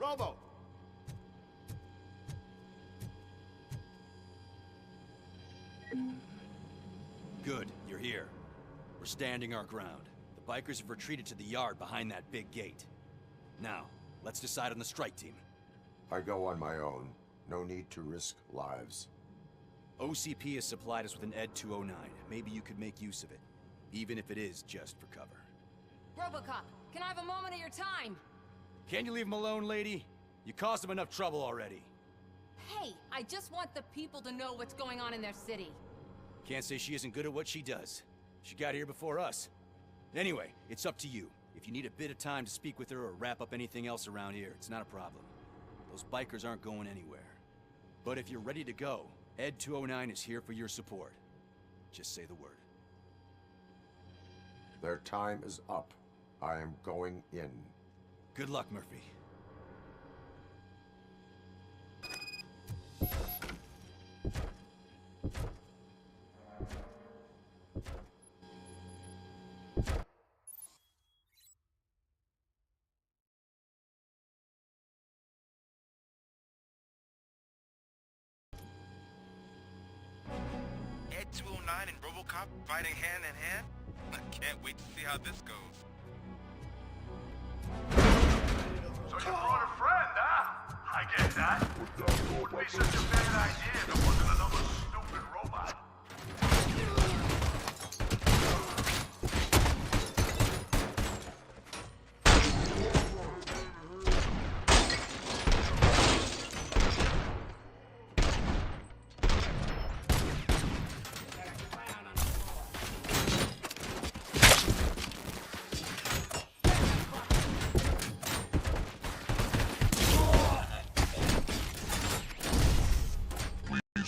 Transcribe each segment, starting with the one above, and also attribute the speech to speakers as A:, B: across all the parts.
A: Robo.
B: Good, you're here. We're standing our ground. The bikers have retreated to the yard behind that big gate. Now, let's decide on the strike team.
C: I go on my own. No need to risk lives.
B: OCP has supplied us with an Ed 209. Maybe you could make use of it, even if it is just for cover.
D: Robocop, can I have a moment of your time?
B: Can you leave him alone, lady? You caused him enough trouble already.
D: Hey, I just want the people to know what's going on in their city.
B: Can't say she isn't good at what she does. She got here before us. Anyway, it's up to you. If you need a bit of time to speak with her or wrap up anything else around here, it's not a problem. Those bikers aren't going anywhere. But if you're ready to go, Ed 209 is here for your support. Just say the word.
C: Their time is up. I am going in.
B: Good luck, Murphy.
E: Ed 209 and Robocop fighting hand in hand? I can't wait to see how this goes.
F: So you brought a friend, huh? I get that. Would be such a bad idea if it wasn't another stupid robot.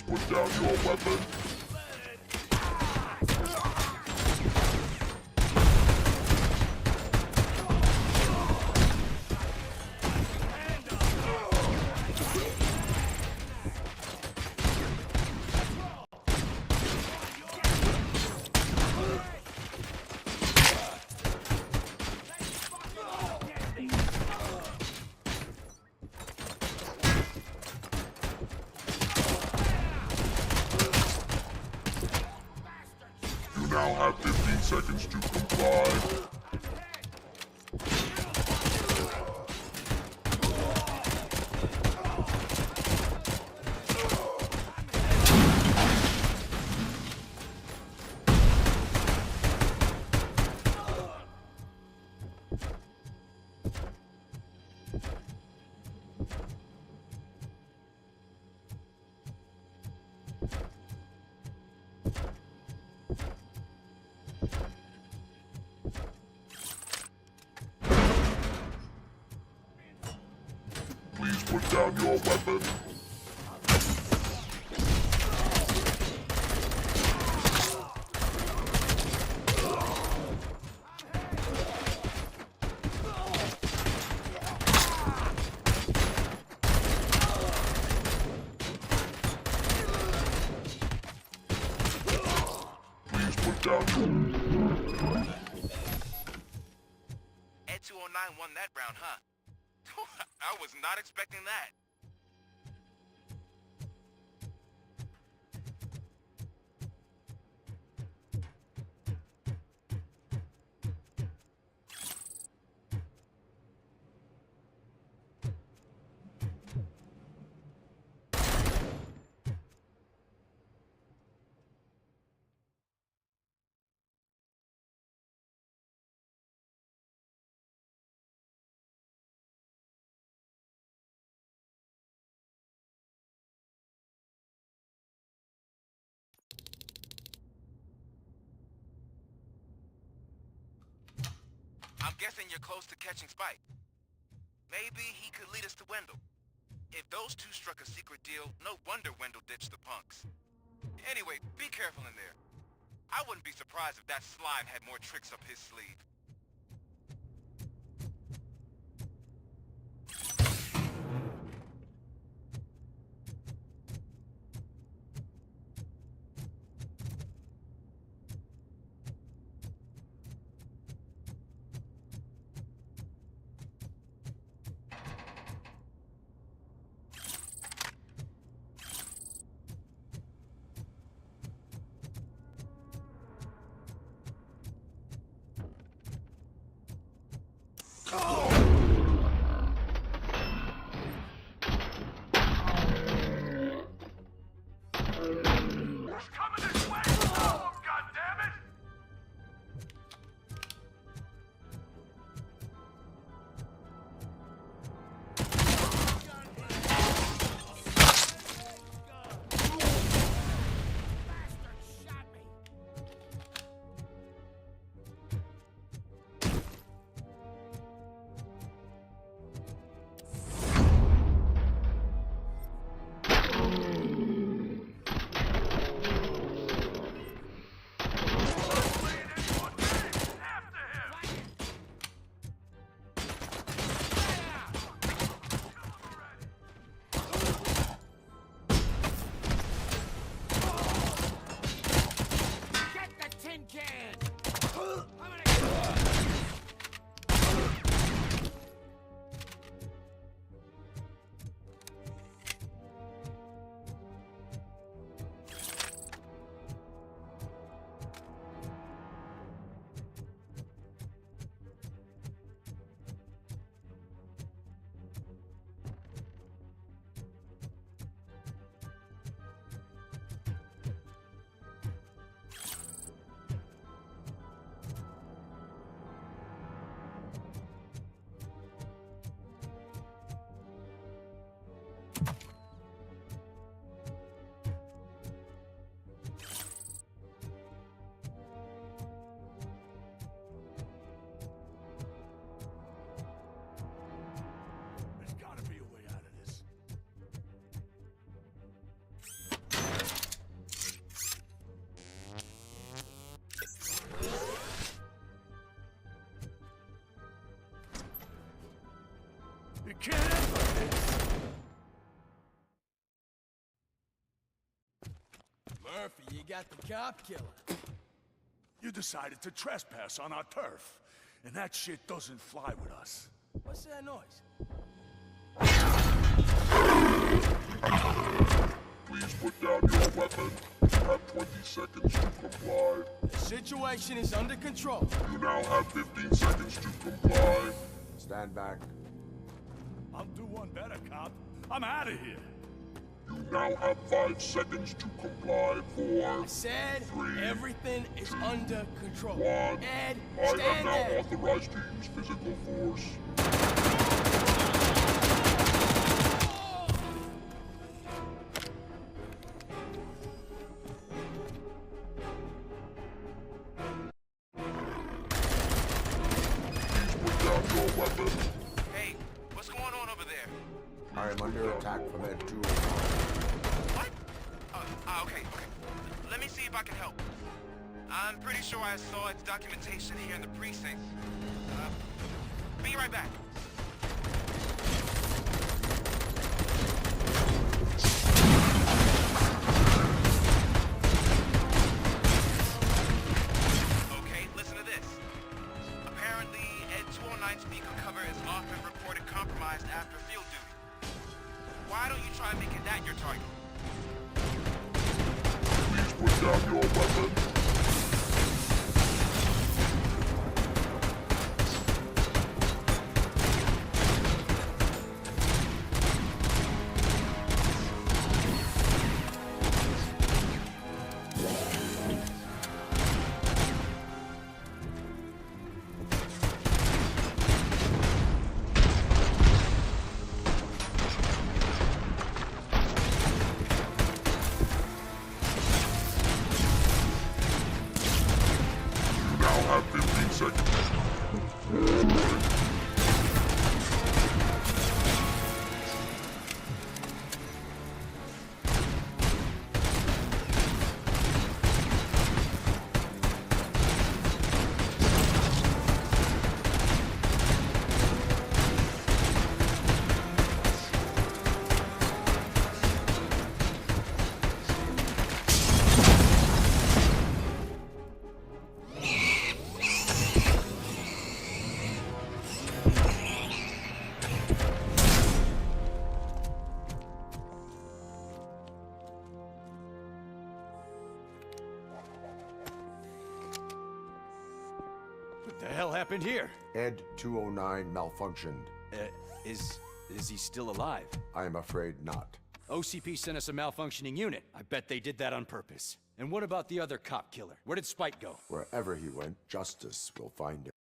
G: Put down your weapon. You now have 15 seconds to comply. Please put down your weapon. Please put down your...
E: Ed 209 won that round, huh? I was not expecting that. I'm guessing you're close to catching Spike. Maybe he could lead us to Wendell. If those two struck a secret deal, no wonder Wendell ditched the punks. Anyway, be careful in there. I wouldn't be surprised if that slime had more tricks up his sleeve.
F: He's coming this way! Stop him, goddammit! There's gotta be a way out of this. You can't end like this.
A: Murphy, you got the cop killer.
F: You decided to trespass on our turf, and that shit doesn't fly with us.
A: What's that noise?
G: Please put down your weapon. You have 20 seconds to comply.
A: The situation is under control.
G: You now have 15 seconds to comply.
C: Stand back.
F: I'll do one better, cop. I'm out of here.
G: You now have 5 seconds to comply. 4,
A: I said
G: 3,
A: everything is under control.
G: 1.
A: Ed,
G: I am
A: stand
G: now
A: there.
G: authorized to use physical force. Please put down your weapon.
E: Hey, what's going on over there?
C: I am under attack from Ed 2.
E: What? Okay. Let me see if I can help. I'm pretty sure I saw its documentation here in the precinct. Be right back. Okay, listen to this. Apparently, Ed 209 speaker cover is often reported compromised after field duty. Why don't you try making that your target?
G: Please put down your weapon. You now have 15 seconds.
B: What the hell happened here?
C: Ed 209 malfunctioned.
B: Is he still alive?
C: I am afraid not.
B: OCP sent us a malfunctioning unit. I bet they did that on purpose. And what about the other cop killer? Where did Spike go?
C: Wherever he went, justice will find him.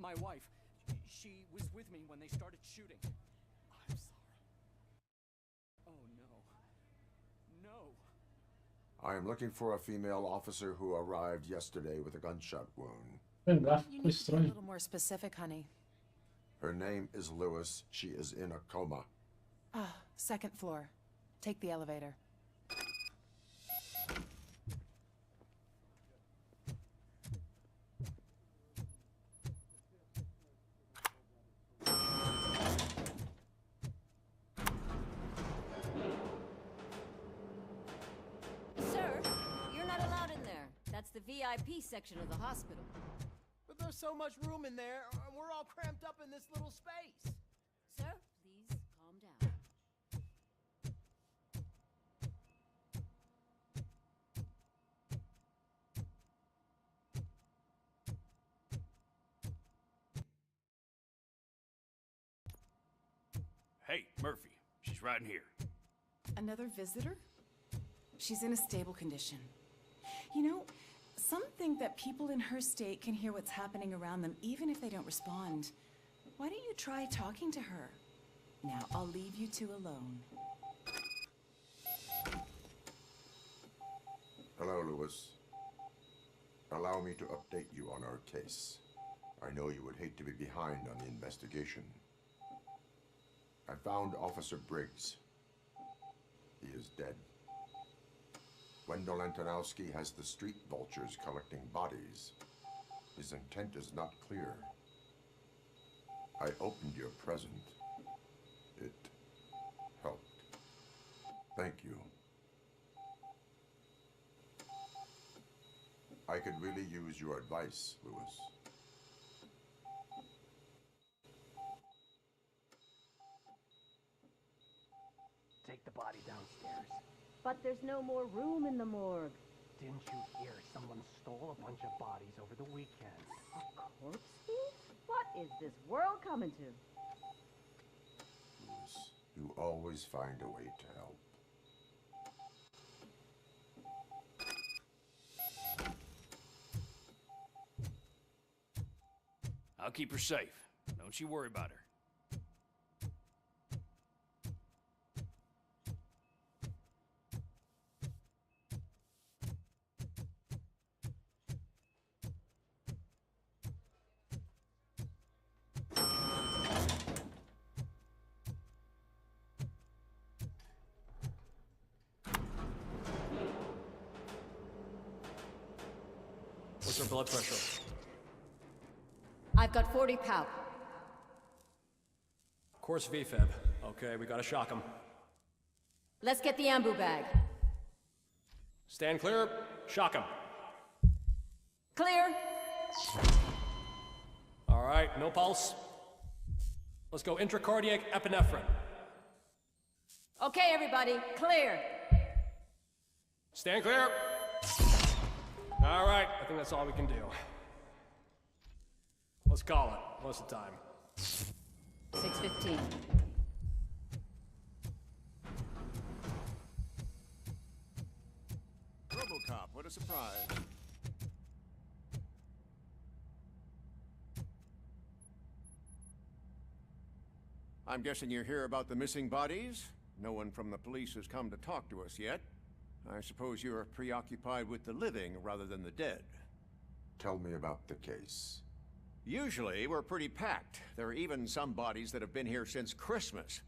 H: My wife, she was with me when they started shooting. I'm sorry. Oh, no. No.
C: I am looking for a female officer who arrived yesterday with a gunshot wound.
I: Bem, lá
J: You
I: ficou
J: need to be a
I: estranho.
J: little more specific, honey.
C: Her name is Lewis. She is in a coma.
J: Ah, second floor. Take the elevator.
D: Sir, you're not allowed in there. That's the VIP section of the hospital.
A: But there's so much room in there, and we're all cramped up in this little space.
D: Sir, please calm down.
B: Hey, Murphy. She's right in here.
J: Another visitor? She's in a stable condition. You know, some think that people in her state can hear what's happening around them even if they don't respond. Why don't you try talking to her? Now, I'll leave you two alone.
C: Hello, Lewis. Allow me to update you on our case. I know you would hate to be behind on the investigation. I found Officer Briggs. He is dead. Wendell Antonowski has the street vultures collecting bodies. His intent is not clear. I opened your present. It helped. Thank you. I could really use your advice, Lewis.
H: Take the body downstairs.
D: But there's no more room in the morgue.
H: Didn't you hear someone stole a bunch of bodies over the weekend?
D: A corpse thief? What is this world coming to?
C: Lewis, you always find a way to help.
B: I'll keep her safe. Don't you worry about her.
H: What's her blood pressure?
D: I've got 40 pow.
H: Course VFib. Okay, we gotta shock him.
D: Let's get the ambu bag.
H: Stand clear. Shock him.
D: Clear?
H: All right, no pulse. Let's go intracardiac epinephrine.
D: Okay, everybody, clear.
H: Stand clear. All right, I think that's all we can do. Let's call it. What's the time?
D: 6:15.
K: Robocop, what a surprise. I'm guessing you're here about the missing bodies? No one from the police has come to talk to us yet. I suppose you're preoccupied with the living rather than the dead.
C: Tell me about the case.
K: Usually, we're pretty packed. There are even some bodies that have been here since Christmas.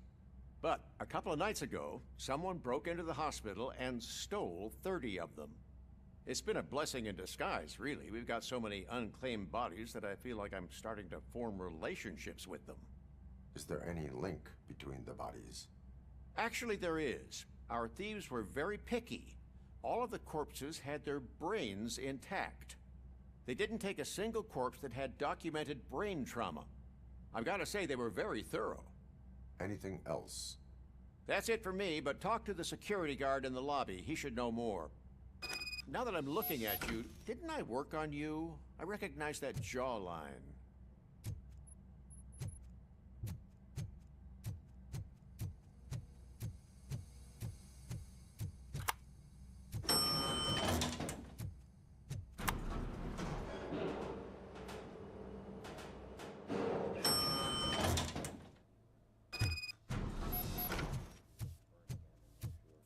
K: But a couple of nights ago, someone broke into the hospital and stole 30 of them. It's been a blessing in disguise, really. We've got so many unclaimed bodies that I feel like I'm starting to form relationships with them.
C: Is there any link between the bodies?
K: Actually, there is. Our thieves were very picky. All of the corpses had their brains intact. They didn't take a single corpse that had documented brain trauma. I've got to say, they were very thorough.
C: Anything else?
K: That's it for me, but talk to the security guard in the lobby. He should know more. Now that I'm looking at you, didn't I work on you? I recognize that jawline.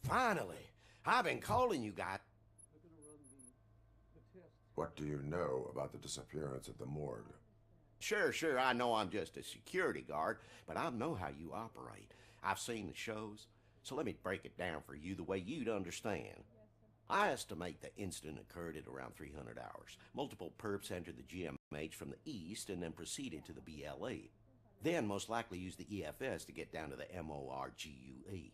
I: Finally! I've been calling you guys.
C: What do you know about the disappearance at the morgue?
I: Sure, I know I'm just a security guard, but I know how you operate. I've seen the shows, so let me break it down for you the way you'd understand. I estimate the incident occurred at around 300 hours. Multiple perps entered the GMH from the east and then proceeded to the BLE. Then most likely used the EFS to get down to the MORGUE.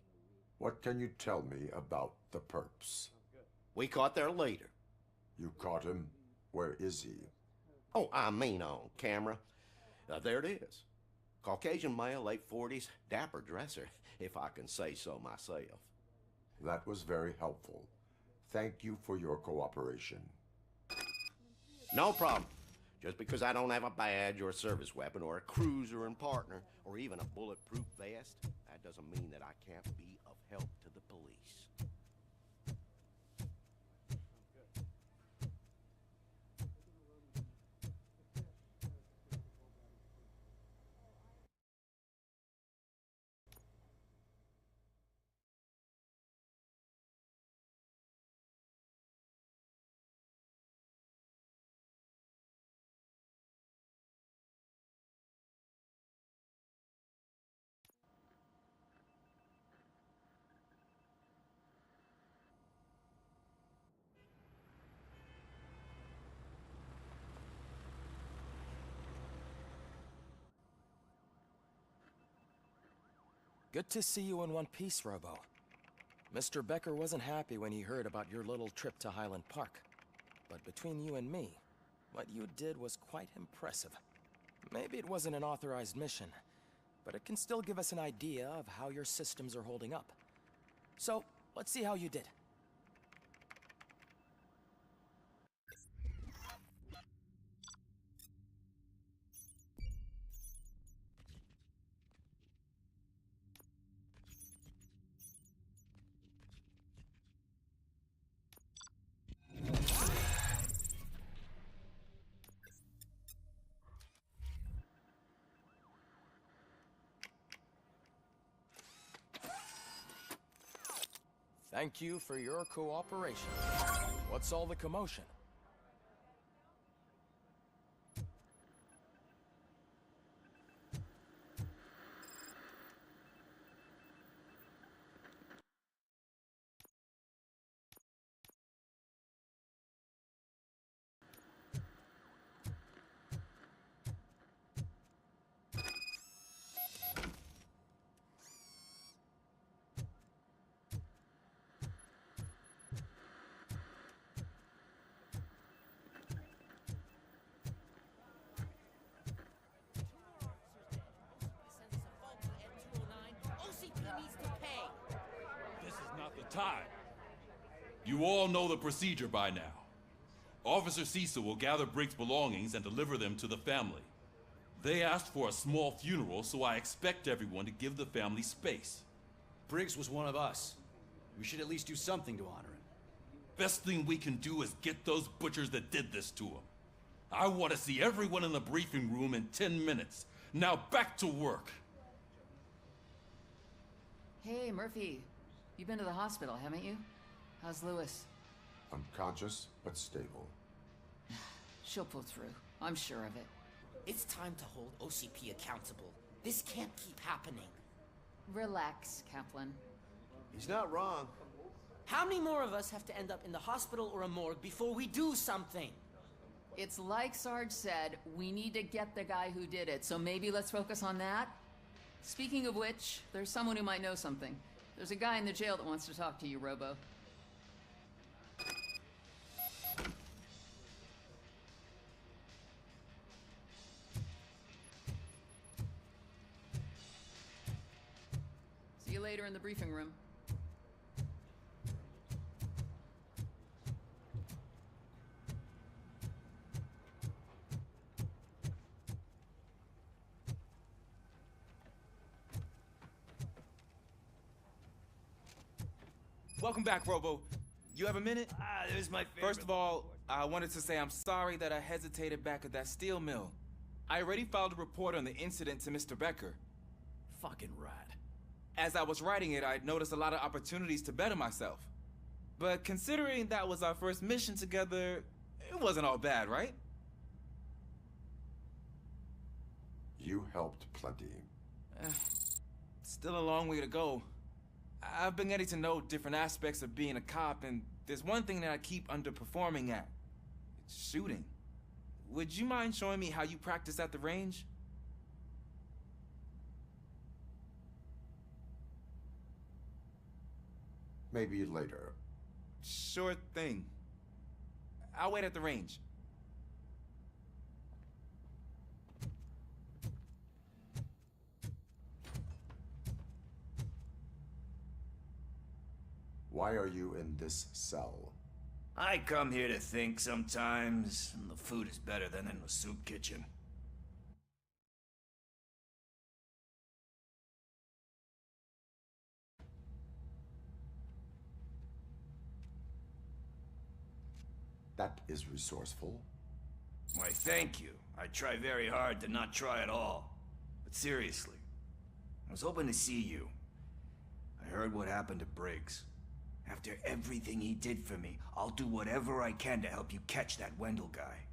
C: What can you tell me about the perps?
I: We caught their leader.
C: You caught him? Where is he?
I: Oh, I mean on camera. There it is. Caucasian male, late 40s, dapper dresser, if I can say so myself.
C: That was very helpful. Thank you for your cooperation.
I: No problem. Just because I don't have a badge or a service weapon or a cruiser and partner or even a bulletproof vest, that doesn't mean that I can't be of help to the police.
H: Good to see you in one piece, Robo. Mr. Becker wasn't happy when he heard about your little trip to Highland Park. But between you and me, what you did was quite impressive. Maybe it wasn't an authorized mission, but it can still give us an idea of how your systems are holding up. So, let's see how you did. Thank you for your cooperation. What's all the commotion?
L: Time. You all know the procedure by now. Officer Cecil will gather Briggs' belongings and deliver them to the family. They asked for a small funeral, so I expect everyone to give the family space.
B: Briggs was one of us. We should at least do something to honor him.
L: Best thing we can do is get those butchers that did this to him. I want to see everyone in the briefing room in 10 minutes. Now back to work.
M: Hey, Murphy. You've been to the hospital, haven't you? How's Lewis?
C: Unconscious, but stable.
M: She'll pull through. I'm sure of it.
N: It's time to hold OCP accountable. This can't keep happening.
M: Relax, Kaplan.
I: He's not wrong.
A: How many more of us have to end up in the hospital or a morgue before we do something?
M: It's like Sarge said, we need to get the guy who did it, so maybe let's focus on that? Speaking of which, there's someone who might know something. There's a guy in the jail that wants to talk to you, Robo. See you later in the briefing room.
N: Welcome back, Robo. You have a minute?
B: There's my favorite.
N: First of all, I wanted to say I'm sorry that I hesitated back at that steel mill. I already filed a report on the incident to Mr. Becker.
B: Fucking rat.
N: As I was writing it, I noticed a lot of opportunities to better myself. But considering that was our first mission together, it wasn't all bad, right?
C: You helped plenty.
N: Still a long way to go. I've been getting to know different aspects of being a cop, and there's one thing that I keep underperforming at. It's shooting. Would you mind showing me how you practice at the range?
C: Maybe later.
N: Sure thing. I'll wait at the range.
C: Why are you in this cell?
B: I come here to think sometimes, and the food is better than in the soup kitchen.
C: That is resourceful.
B: Why, thank you. I try very hard to not try at all. But seriously, I was hoping to see you. I heard what happened to Briggs. After everything he did for me, I'll do whatever I can to help you catch that Wendell guy.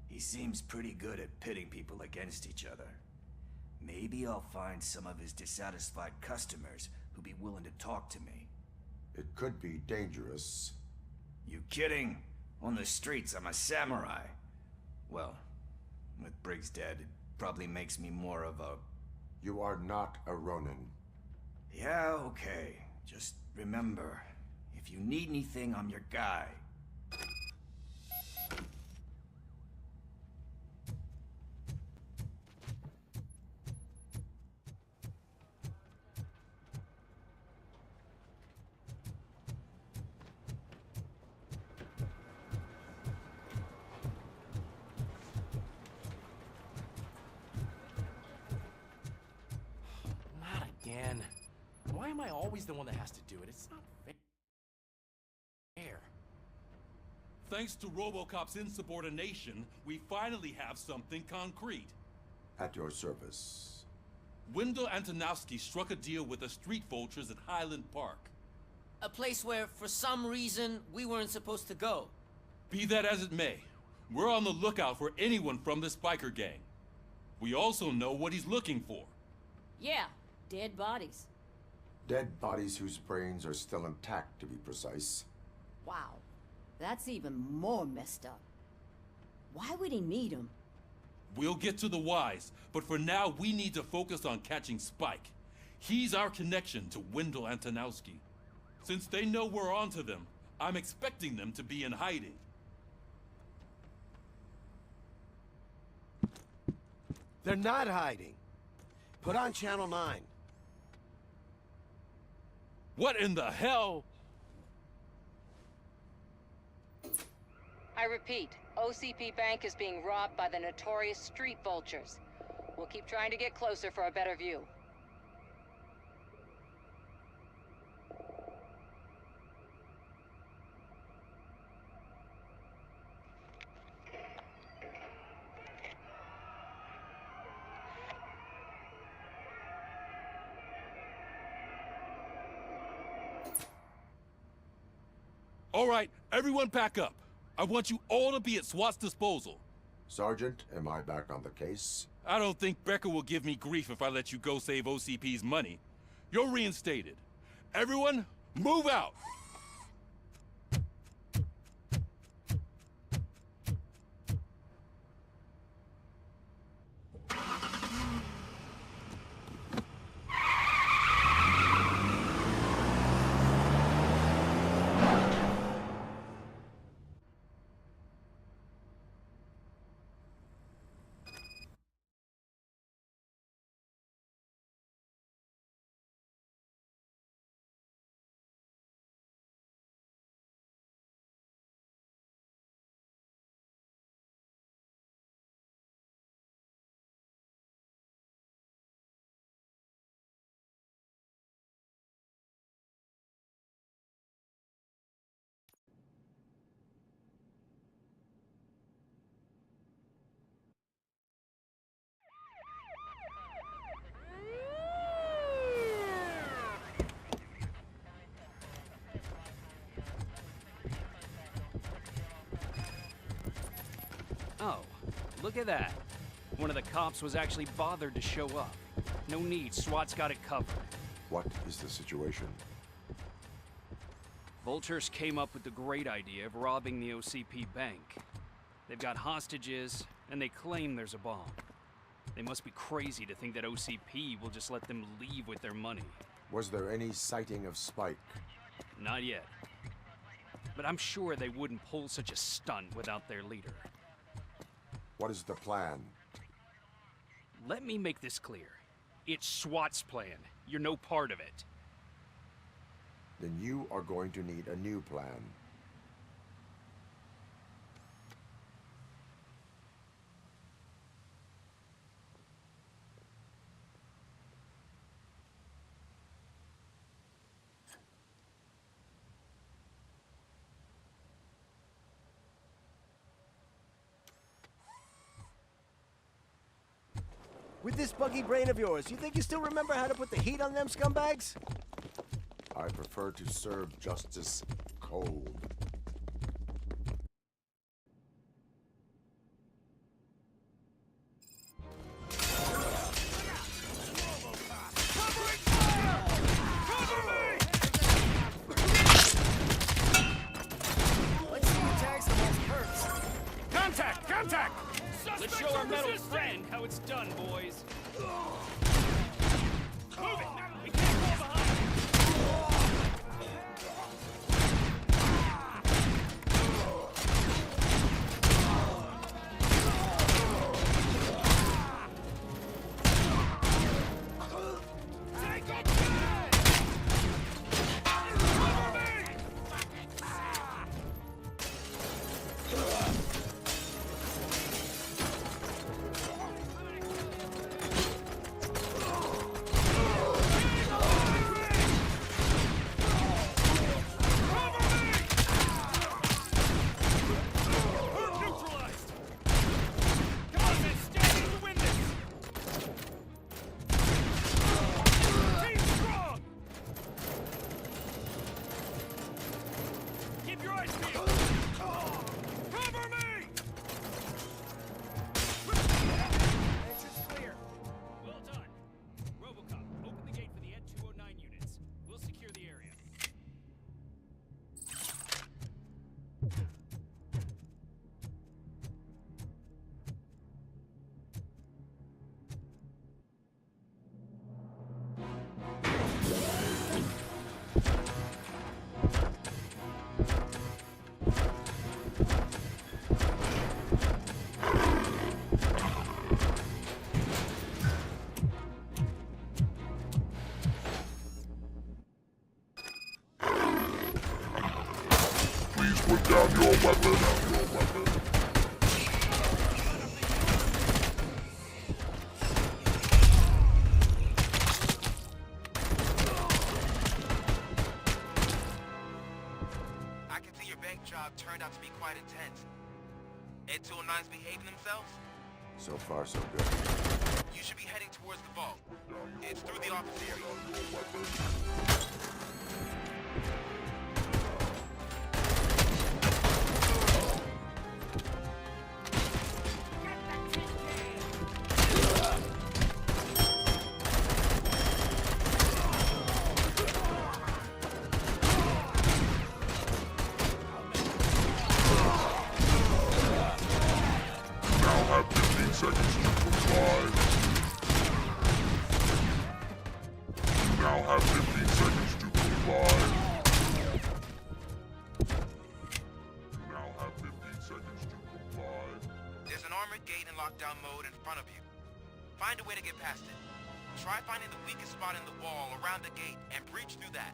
B: He seems pretty good at pitting people against each other. Maybe I'll find some of his dissatisfied customers who'd be willing to talk to me.
C: It could be dangerous.
B: You kidding? On the streets, I'm a samurai. Well, with Briggs dead, it probably makes me more of a...
C: You are not a Ronin.
B: Yeah, okay. Just remember, if you need anything, I'm your guy.
A: Not again. Why am I always the one that has to do it? It's not fair.
L: Thanks to Robocop's insubordination, we finally have something concrete.
C: At your service.
L: Wendell Antonowski struck a deal with the street vultures at Highland Park.
A: A place where, for some reason, we weren't supposed to go.
L: Be that as it may, we're on the lookout for anyone from this biker gang. We also know what he's looking for.
D: Yeah, dead bodies.
C: Dead bodies whose brains are still intact, to be precise.
D: Wow, that's even more messed up. Why would he need them?
L: We'll get to the whys, but for now we need to focus on catching Spike. He's our connection to Wendell Antonowski. Since they know we're onto them, I'm expecting them to be in hiding.
I: They're not hiding. Put on Channel 9.
L: What in the hell?
O: I repeat, OCP Bank is being robbed by the notorious street vultures. We'll keep trying to get closer for a better view.
L: All right, everyone pack up. I want you all to be at SWAT's disposal.
C: Sergeant, am I back on the case?
L: I don't think Becker will give me grief if I let you go save OCP's money. You're reinstated. Everyone, move out!
P: Oh, look at that. One of the cops was actually bothered to show up. No need, SWAT's got it covered.
C: What is the situation?
P: Vultures came up with the great idea of robbing the OCP bank. They've got hostages, and they claim there's a bomb. They must be crazy to think that OCP will just let them leave with their money.
C: Was there any sighting of Spike?
P: Not yet. But I'm sure they wouldn't pull such a stunt without their leader.
C: What is the plan?
P: Let me make this clear. It's SWAT's plan. You're no part of it.
C: Then you are going to need a new plan.
A: With this buggy brain of yours, you think you still remember how to put the heat on them scumbags?
C: I prefer to serve justice cold.
A: Let's see you tag some of those perps.
P: Contact! Contact! Let's show our metal friend how it's done, boys. Move it! We can't fall behind! Take it back! Cover me!
G: Put down your weapon.
E: I can see your bank job turned out to be quite intense. Ed 209's behaving themselves?
C: So far, so good.
E: You should be heading towards the vault. It's through the office area. gate in lockdown mode in front of you. Find a way to get past it. Try finding the weakest spot in the wall around the gate and breach through that.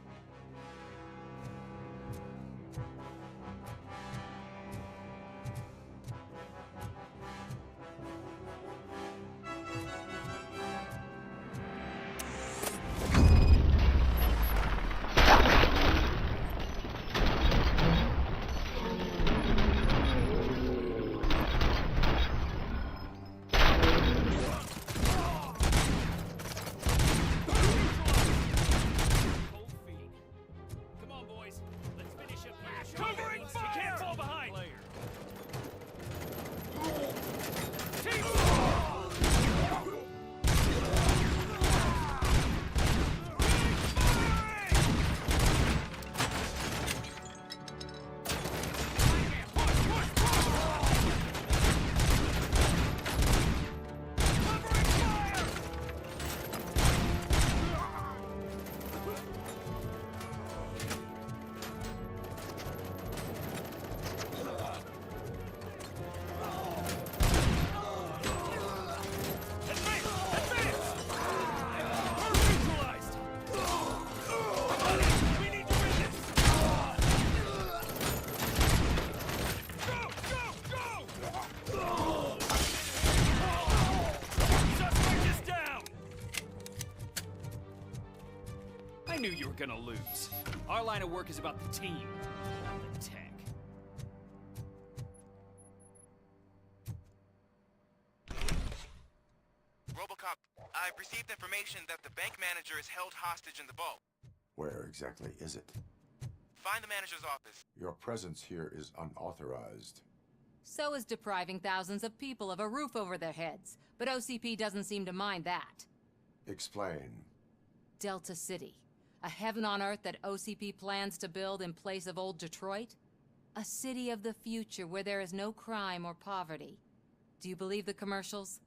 P: I knew you were gonna lose. Our line of work is about the team, not the tech.
E: Robocop, I've received information that the bank manager is held hostage in the vault.
C: Where exactly is it?
E: Find the manager's office.
C: Your presence here is unauthorized.
O: So is depriving thousands of people of a roof over their heads. But OCP doesn't seem to mind that.
C: Explain.
O: Delta City. A heaven on earth that OCP plans to build in place of old Detroit? A city of the future where there is no crime or poverty. Do you believe the commercials?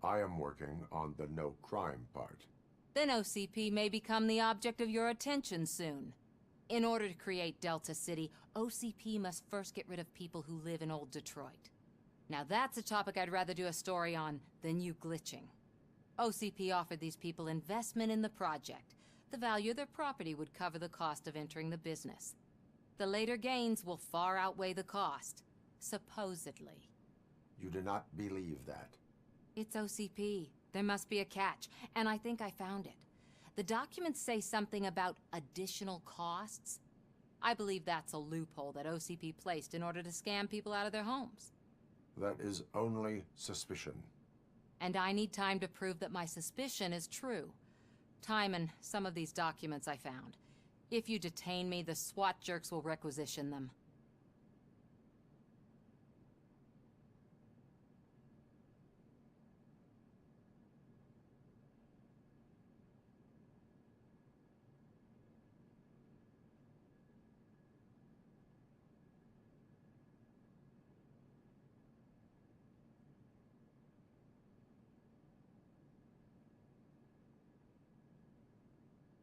C: I am working on the no crime part.
O: Then OCP may become the object of your attention soon. In order to create Delta City, OCP must first get rid of people who live in old Detroit. Now that's a topic I'd rather do a story on than you glitching. OCP offered these people investment in the project. The value of their property would cover the cost of entering the business. The later gains will far outweigh the cost, supposedly.
C: You do not believe that?
O: It's OCP. There must be a catch, and I think I found it. The documents say something about additional costs. I believe that's a loophole that OCP placed in order to scam people out of their homes.
C: That is only suspicion.
O: And I need time to prove that my suspicion is true. Time and some of these documents I found. If you detain me, the SWAT jerks will requisition them.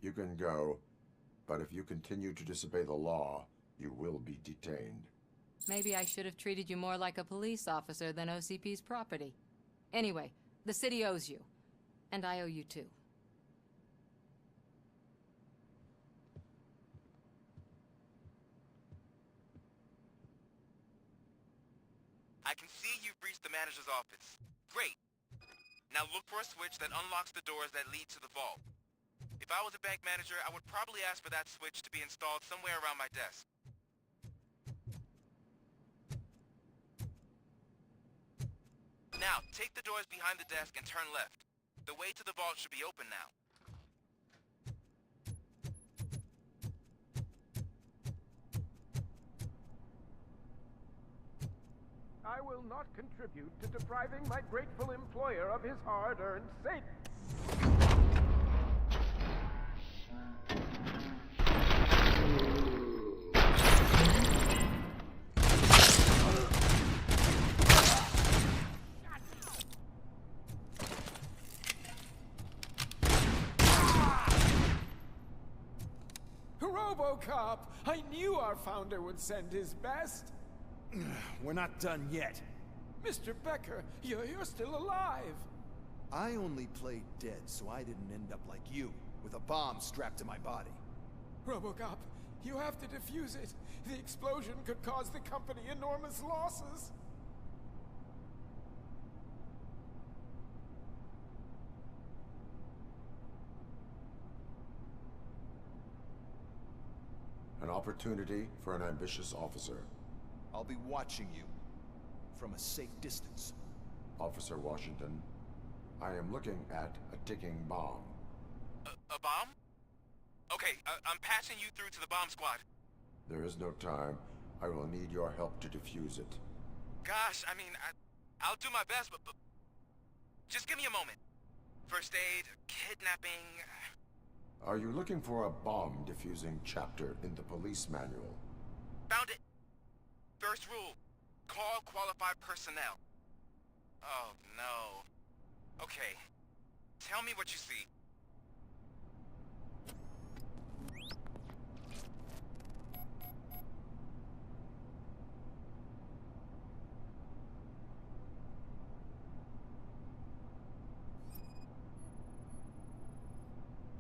C: You can go, but if you continue to disobey the law, you will be detained.
O: Maybe I should have treated you more like a police officer than OCP's property. Anyway, the city owes you. And I owe you too.
E: I can see you've reached the manager's office. Great. Now look for a switch that unlocks the doors that lead to the vault. If I was a bank manager, I would probably ask for that switch to be installed somewhere around my desk. Now, take the doors behind the desk and turn left. The way to the vault should be open now.
F: I will not contribute to depriving my grateful employer of his hard-earned savings.
A: Robocop! I knew our founder would send his best.
Q: We're not done yet.
A: Mr. Becker, you're still alive.
Q: I only played dead so I didn't end up like you, with a bomb strapped to my body.
A: Robocop, you have to defuse it. The explosion could cause the company enormous losses.
C: An opportunity for an ambitious officer.
Q: I'll be watching you from a safe distance.
C: Officer Washington, I am looking at a ticking bomb.
E: A bomb? Okay, I'm passing you through to the bomb squad.
C: There is no time. I will need your help to defuse it.
E: Gosh, I mean, I'll do my best, but just give me a moment. First aid, kidnapping...
C: Are you looking for a bomb defusing chapter in the police manual?
E: Found it. First rule, call qualified personnel. Oh, no. Okay, tell me what you see.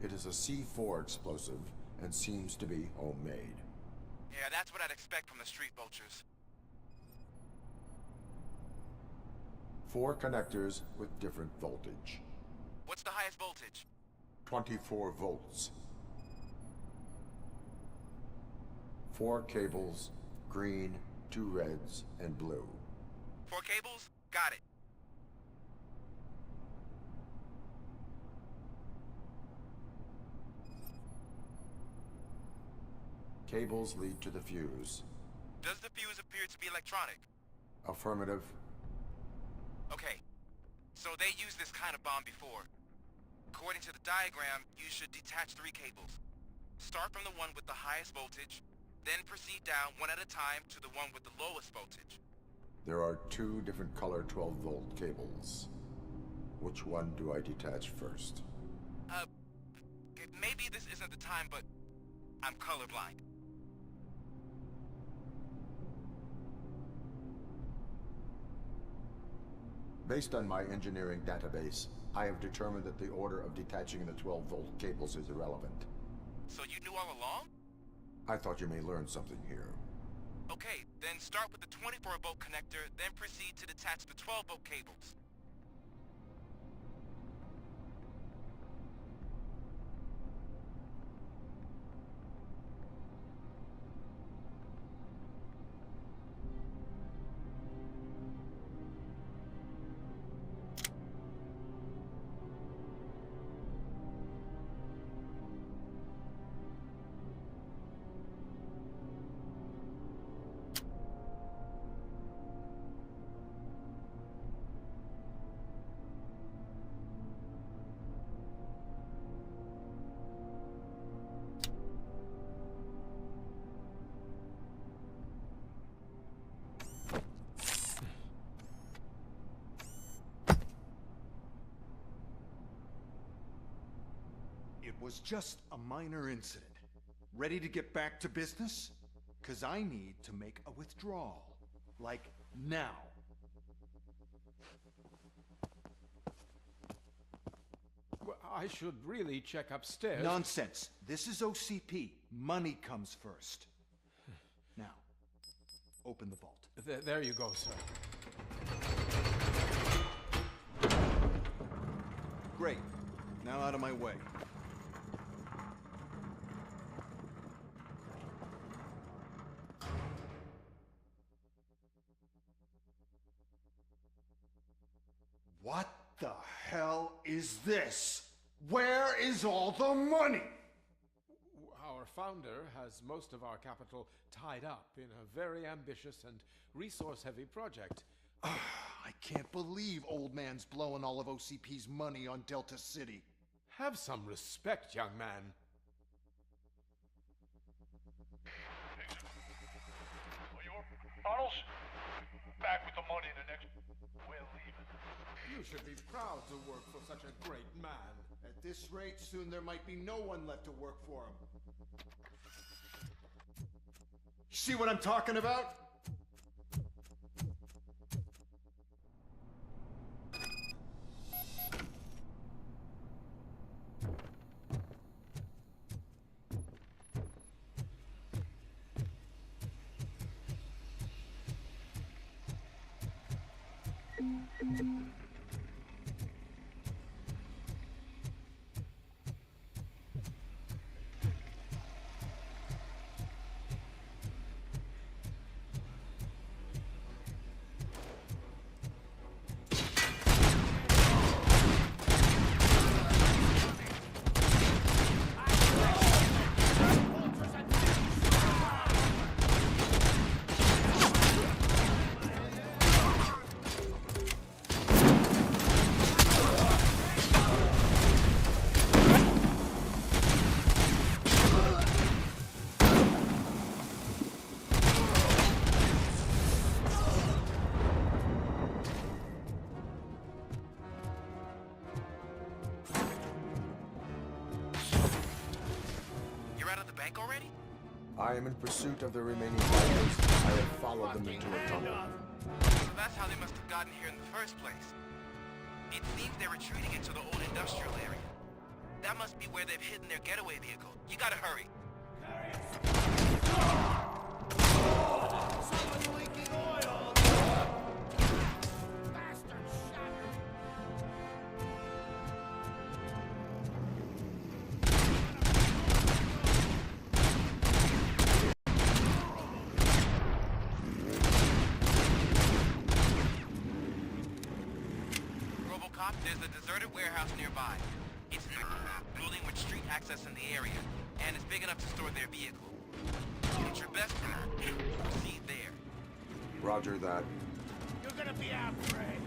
C: It is a C4 explosive and seems to be homemade.
E: Yeah, that's what I'd expect from the street vultures.
C: 4 connectors with different voltage.
E: What's the highest voltage?
C: 24 volts. 4 cables, green, 2 reds, and blue.
E: 4 cables? Got it.
C: Cables lead to the fuse.
E: Does the fuse appear to be electronic?
C: Affirmative.
E: Okay, so they used this kind of bomb before. According to the diagram, you should detach 3 cables. Start from the one with the highest voltage, then proceed down one at a time to the one with the lowest voltage.
C: There are 2 different color 12-volt cables. Which one do I detach first?
E: Maybe this isn't the time, but I'm colorblind.
C: Based on my engineering database, I have determined that the order of detaching the 12-volt cables is irrelevant.
E: So you knew all along?
C: I thought you may learn something here.
E: Okay, then start with the 24-volt connector, then proceed to detach the 12-volt cables.
R: It was just a minor incident. Ready to get back to business? 'Cause I need to make a withdrawal. Like, now.
F: Well, I should really check upstairs.
R: Nonsense. This is OCP. Money comes first. Now, open the vault.
F: There you go, sir.
R: Great. Now out of my way. What the hell is this? Where is all the money?
F: Our founder has most of our capital tied up in a very ambitious and resource-heavy project.
R: I can't believe Old Man's blowing all of OCP's money on Delta City.
A: Have some respect, young man.
F: Bottles? Back with the money in the next... We're leaving.
A: You should be proud to work for such a great man.
R: At this rate, soon there might be no one left to work for him. See what I'm talking about?
E: Already?
C: I am in pursuit of the remaining bikers. I have followed them into a tunnel.
E: So that's how they must have gotten here in the first place. It seems they're retreating into the old industrial area. That must be where they've hidden their getaway vehicle. You gotta hurry.
F: Someone's leaking oil! Bastard shot me!
E: Robocop, there's a deserted warehouse nearby. It's a building with street access in the area, and it's big enough to store their vehicle. It's your best to proceed there.
C: Roger that.
F: You're gonna be our prey!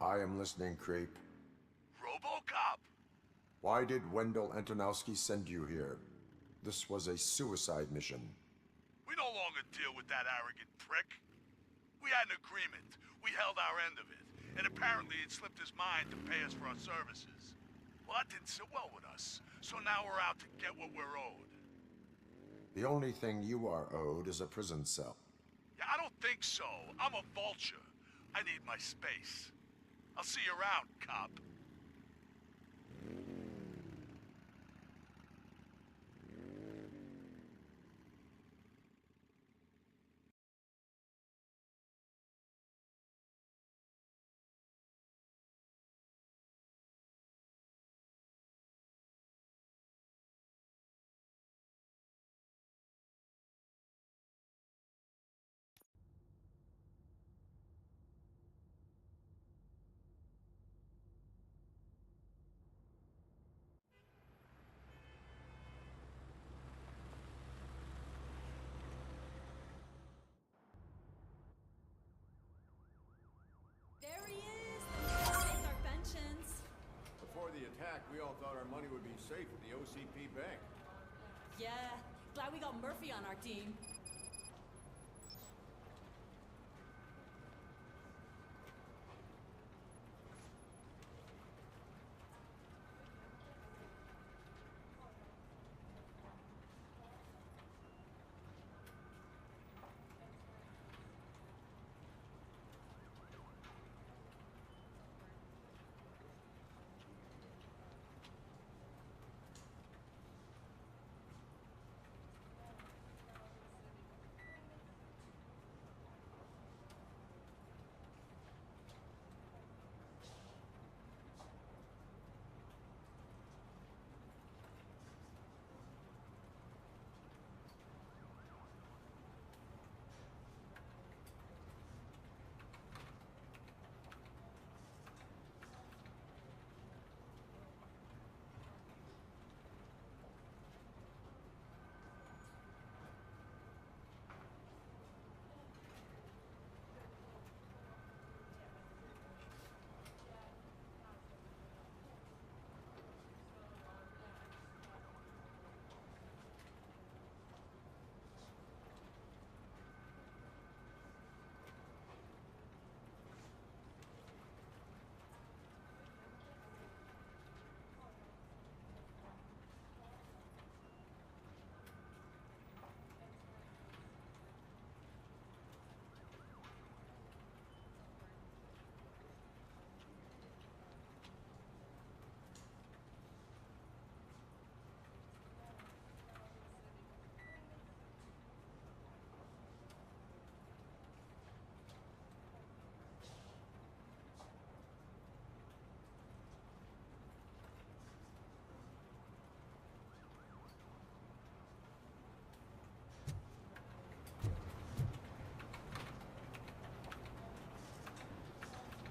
C: I am listening, Creep.
F: Robocop!
C: Why did Wendell Antonowski send you here? This was a suicide mission.
F: We no longer deal with that arrogant prick. We had an agreement. We held our end of it. And apparently it slipped his mind to pay us for our services. Well, that didn't sit well with us. So now we're out to get what we're owed.
C: The only thing you are owed is a prison cell.
F: Yeah, I don't think so. I'm a vulture. I need my space. I'll see you around, cop.
S: There he is! Take our pensions.
K: Before the attack, we all thought our money would be safe at the OCP bank.
S: Yeah, glad we got Murphy on our team.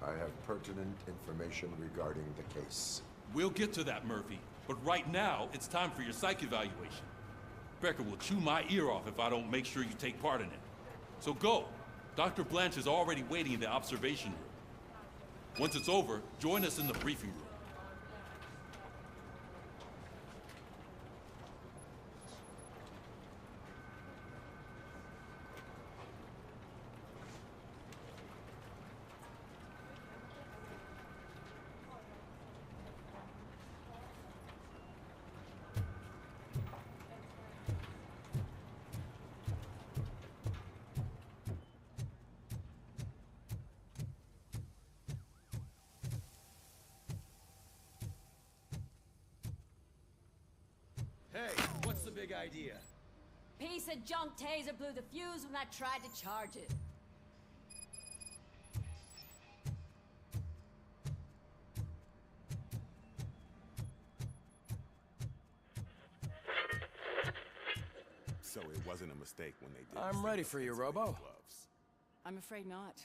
C: I have pertinent information regarding the case.
L: We'll get to that, Murphy. But right now, it's time for your psych evaluation. Becker will chew my ear off if I don't make sure you take part in it. So go. Dr. Blanche is already waiting in the observation room. Once it's over, join us in the briefing room.
B: Hey, what's the big idea?
D: Piece of junk taser blew the fuse when I tried to charge it.
T: So it wasn't a mistake when they did.
H: I'm ready for you, Robo.
J: I'm afraid not.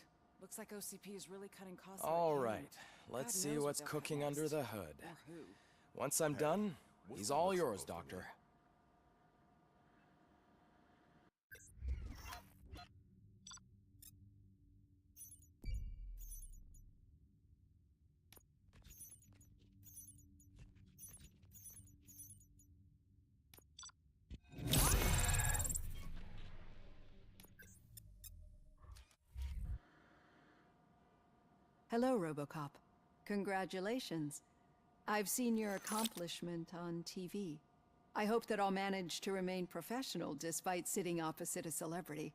J: Looks like OCP is really cutting costs.
H: All
J: like
H: right, let's
J: God
H: see
J: knows
H: what's
J: what they'll
H: cooking
J: cut
H: under
J: next.
H: the hood.
J: Or who.
H: Once I'm done, he's all yours, Doctor.
U: Hello, Robocop. Congratulations. I've seen your accomplishment on TV. I hope that I'll manage to remain professional despite sitting opposite a celebrity.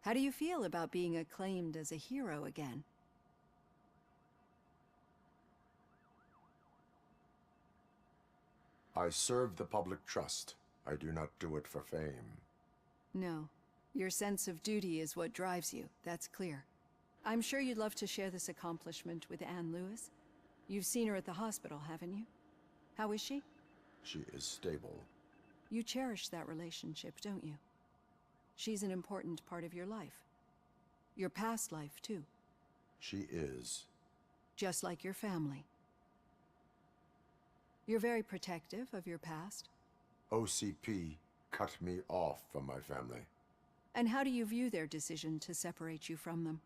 U: How do you feel about being acclaimed as a hero again?
C: I serve the public trust. I do not do it for fame.
U: No. Your sense of duty is what drives you, that's clear. I'm sure you'd love to share this accomplishment with Anne Lewis. You've seen her at the hospital, haven't you? How is she?
C: She is stable.
U: You cherish that relationship, don't you? She's an important part of your life. Your past life, too.
C: She is.
U: Just like your family. You're very protective of your past.
C: OCP cut me off from my family.
U: And how do you view their decision to separate you from them?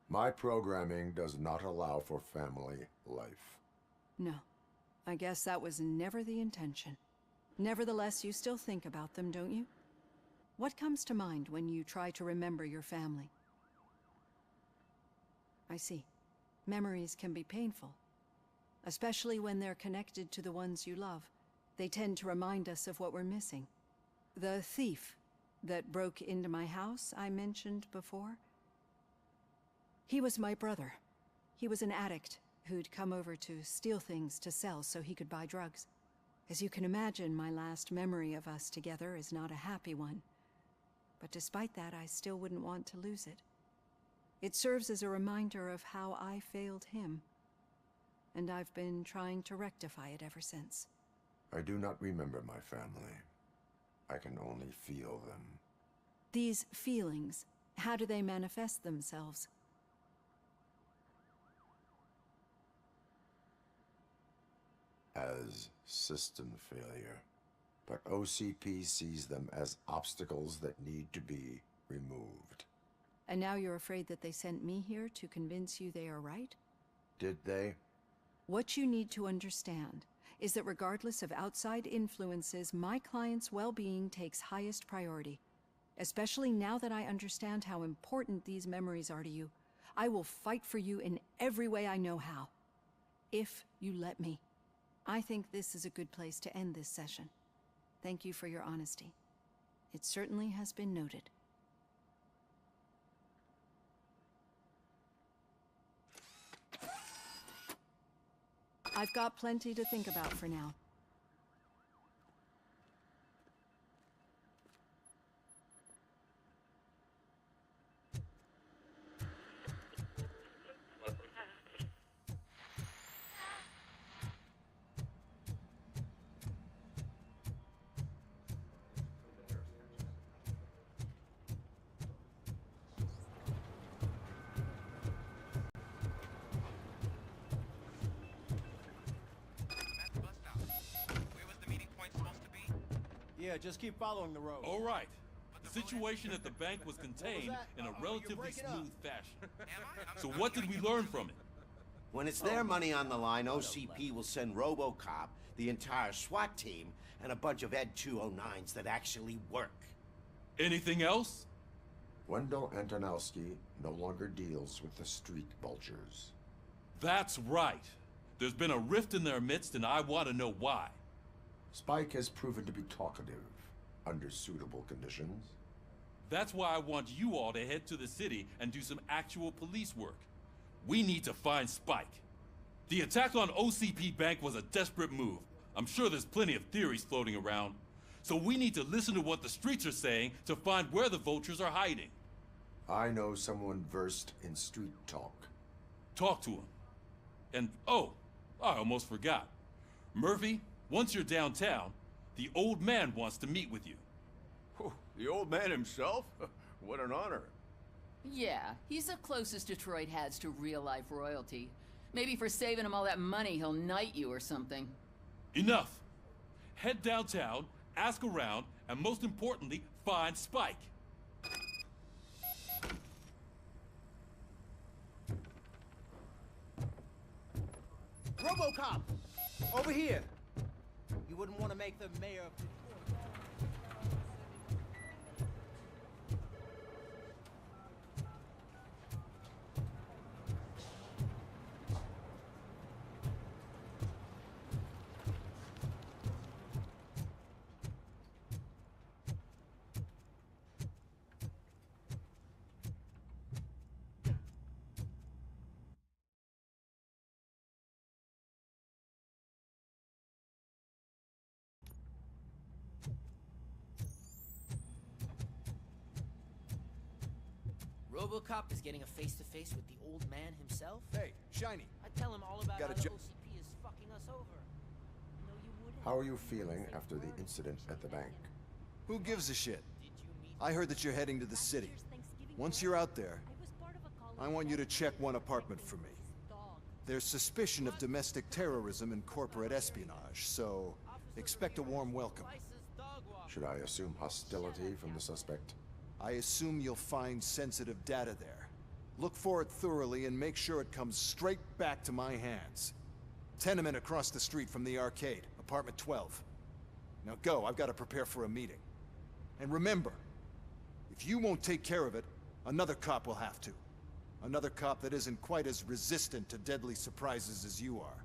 C: My programming does not allow for family life.
U: No. I guess that was never the intention. Nevertheless, you still think about them, don't you? What comes to mind when you try to remember your family? I see. Memories can be painful. Especially when they're connected to the ones you love. They tend to remind us of what we're missing. The thief that broke into my house I mentioned before? He was my brother. He was an addict who'd come over to steal things to sell so he could buy drugs. As you can imagine, my last memory of us together is not a happy one. But despite that, I still wouldn't want to lose it. It serves as a reminder of how I failed him. And I've been trying to rectify it ever since.
C: I do not remember my family. I can only feel them.
U: These feelings, how do they manifest themselves?
C: As system failure. But OCP sees them as obstacles that need to be removed.
U: And now you're afraid that they sent me here to convince you they are right?
C: Did they?
U: What you need to understand is that regardless of outside influences, my client's well-being takes highest priority. Especially now that I understand how important these memories are to you. I will fight for you in every way I know how. If you let me. I think this is a good place to end this session. Thank you for your honesty. It certainly has been noted. I've got plenty to think about for now.
V: Yeah, just keep following the road.
L: All right. The situation at the bank was contained in a relatively smooth fashion. So what did we learn from it?
I: When it's their money on the line, OCP will send Robocop, the entire SWAT team, and a bunch of Ed 209s that actually work.
L: Anything else?
C: Wendell Antonowski no longer deals with the street vultures.
L: That's right. There's been a rift in their midst, and I want to know why.
C: Spike has proven to be talkative, under suitable conditions.
L: That's why I want you all to head to the city and do some actual police work. We need to find Spike. The attack on OCP Bank was a desperate move. I'm sure there's plenty of theories floating around. So we need to listen to what the streets are saying to find where the vultures are hiding.
C: I know someone versed in street talk.
L: Talk to him. And, oh, I almost forgot. Murphy, once you're downtown, the old man wants to meet with you.
K: The old man himself? What an honor.
M: Yeah, he's the closest Detroit has to real-life royalty. Maybe for saving him all that money, he'll knight you or something.
L: Enough! Head downtown, ask around, and most importantly, find Spike.
G: Robocop! Over here! You wouldn't want to make the mayor of
N: Robocop is getting a face-to-face with the old man himself?
Q: Hey, Shiny.
N: I tell him all about
Q: Got
N: how
Q: a
N: the
Q: jo-
N: OCP is fucking us over. No, you wouldn't.
C: How are you feeling after the incident at the bank?
Q: Who gives a shit? I heard that you're heading to the city. Once you're out there, I want you to check one apartment for me. There's suspicion of domestic terrorism and corporate espionage, so expect a warm welcome.
C: Should I assume hostility from the suspect?
Q: I assume you'll find sensitive data there. Look for it thoroughly and make sure it comes straight back to my hands. Tenement across the street from the arcade, apartment 12. Now go, I've got to prepare for a meeting. And remember, if you won't take care of it, another cop will have to. Another cop that isn't quite as resistant to deadly surprises as you are.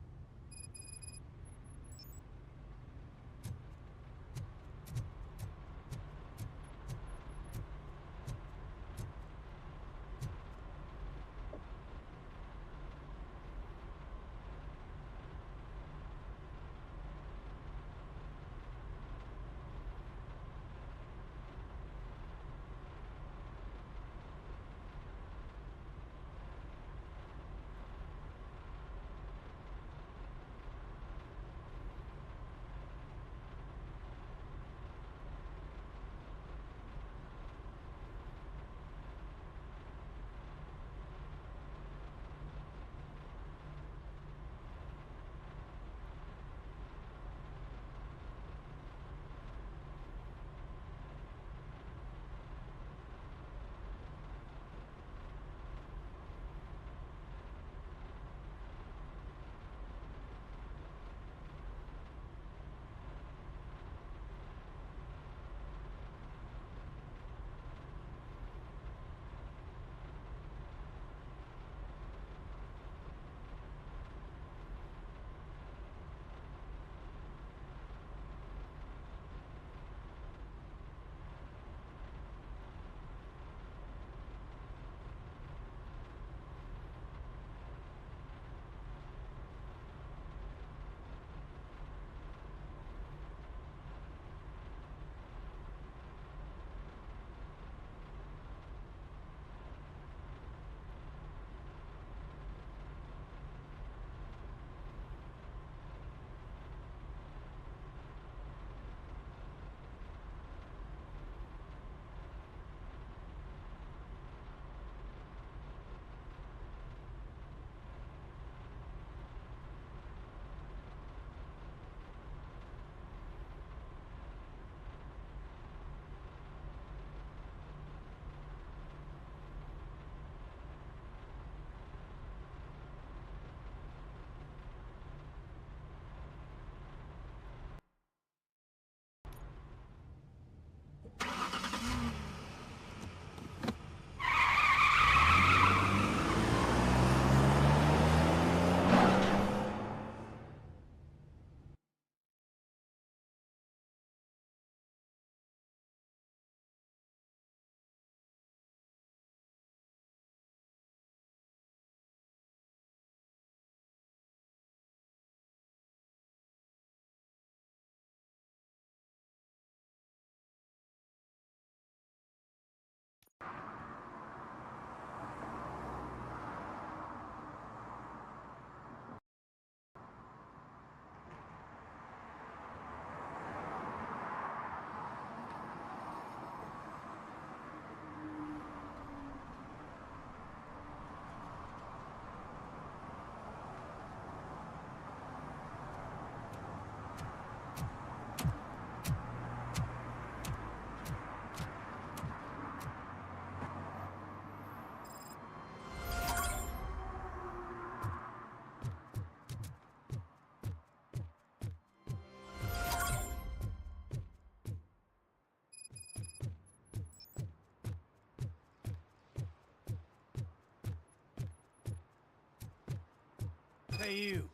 G: Hey, you.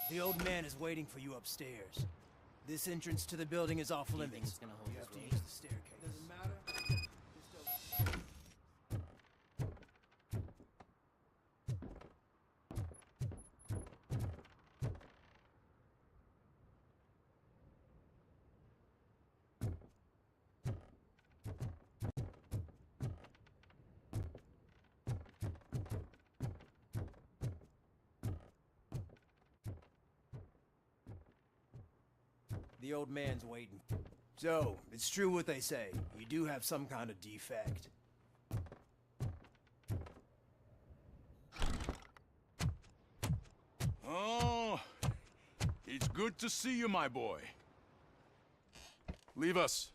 G: The old man is waiting for you upstairs. This entrance to the building is off limits. You have to use the staircase. Doesn't matter. The old man's waiting. So, it's true what they say. You do have some kind of defect.
L: Oh, it's good to see you, my boy. Leave us.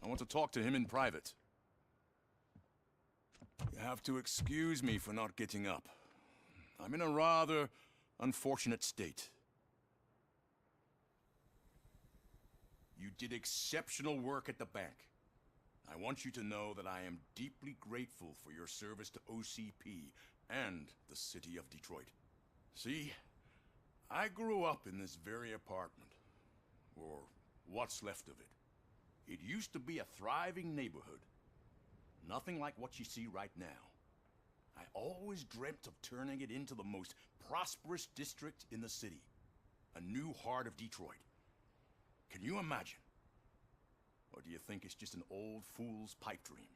L: I want to talk to him in private. You have to excuse me for not getting up. I'm in a rather unfortunate state. You did exceptional work at the bank. I want you to know that I am deeply grateful for your service to OCP and the city of Detroit. See, I grew up in this very apartment, or what's left of it. It used to be a thriving neighborhood. Nothing like what you see right now. I always dreamt of turning it into the most prosperous district in the city. A new heart of Detroit. Can you imagine? Or do you think it's just an old fool's pipe dream?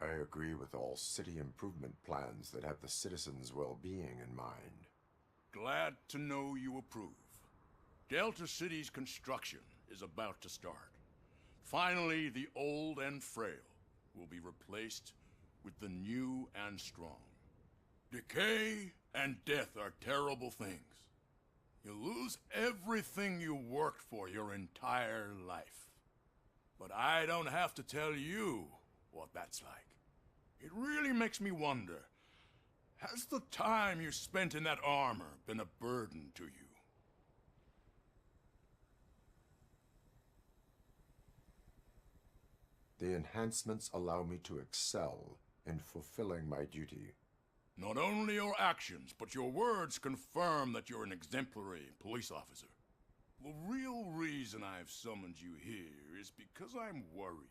C: I agree with all city improvement plans that have the citizens' well-being in mind.
L: Glad to know you approve. Delta City's construction is about to start. Finally, the old and frail will be replaced with the new and strong. Decay and death are terrible things. You lose everything you worked for your entire life. But I don't have to tell you what that's like. It really makes me wonder, has the time you spent in that armor been a burden to you?
C: The enhancements allow me to excel in fulfilling my duty.
L: Not only your actions, but your words confirm that you're an exemplary police officer. The real reason I've summoned you here is because I'm worried.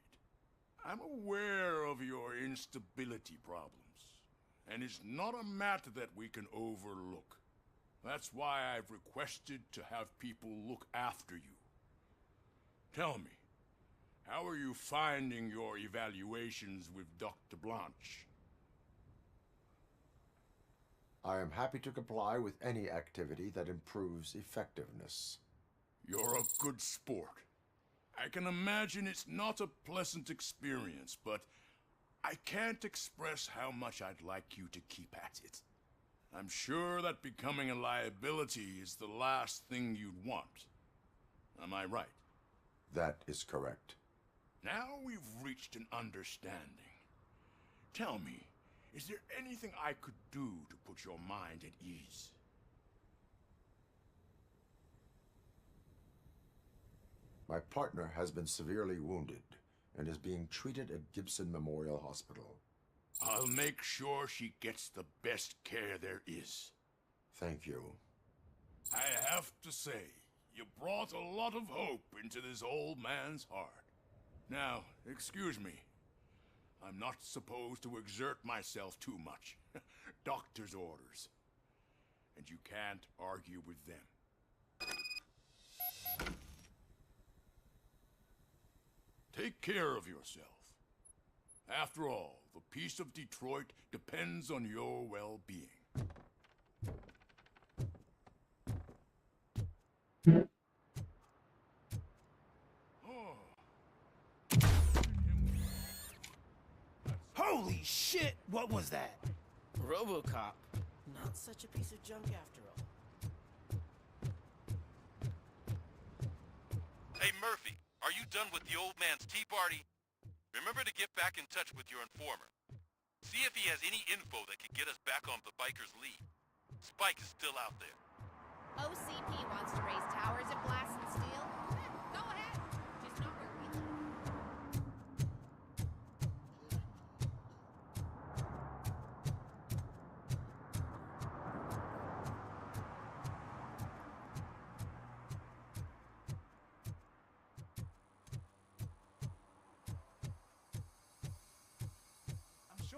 L: I'm aware of your instability problems, and it's not a matter that we can overlook. That's why I've requested to have people look after you. Tell me, how are you finding your evaluations with Dr. Blanche?
C: I am happy to comply with any activity that improves effectiveness.
L: You're a good sport. I can imagine it's not a pleasant experience, but I can't express how much I'd like you to keep at it. I'm sure that becoming a liability is the last thing you'd want. Am I right?
C: That is correct.
L: Now we've reached an understanding. Tell me, is there anything I could do to put your mind at ease?
C: My partner has been severely wounded and is being treated at Gibson Memorial Hospital.
L: I'll make sure she gets the best care there is.
C: Thank you.
L: I have to say, you brought a lot of hope into this old man's heart. Now, excuse me. I'm not supposed to exert myself too much. Doctor's orders. And you can't argue with them. Take care of yourself. After all, the peace of Detroit depends on your well-being.
G: Holy shit! What was that?
N: Robocop. Not such a piece of junk after all.
E: Hey, Murphy, are you done with the old man's tea party? Remember to get back in touch with your informer. See if he has any info that could get us back on the biker's lead. Spike is still out there.
O: OCP wants to raise towers at Blast and Steel? Go ahead. Just not where we live.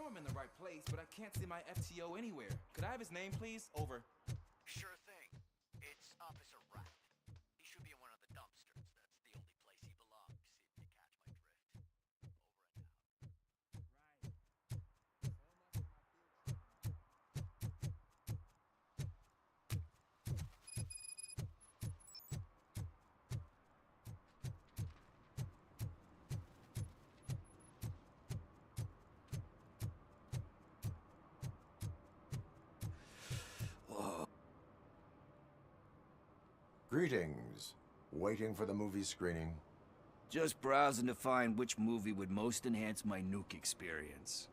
A: know I'm in the right place, but I can't see my FTO anywhere. Could I have his name, please? Over.
N: Sure thing. It's Officer Rat. He should be in one of the dumpsters. That's the only place he belongs, if you catch my drift.
C: Greetings. Waiting for the movie screening?
B: Just browsing to find which movie would most enhance my nuke experience.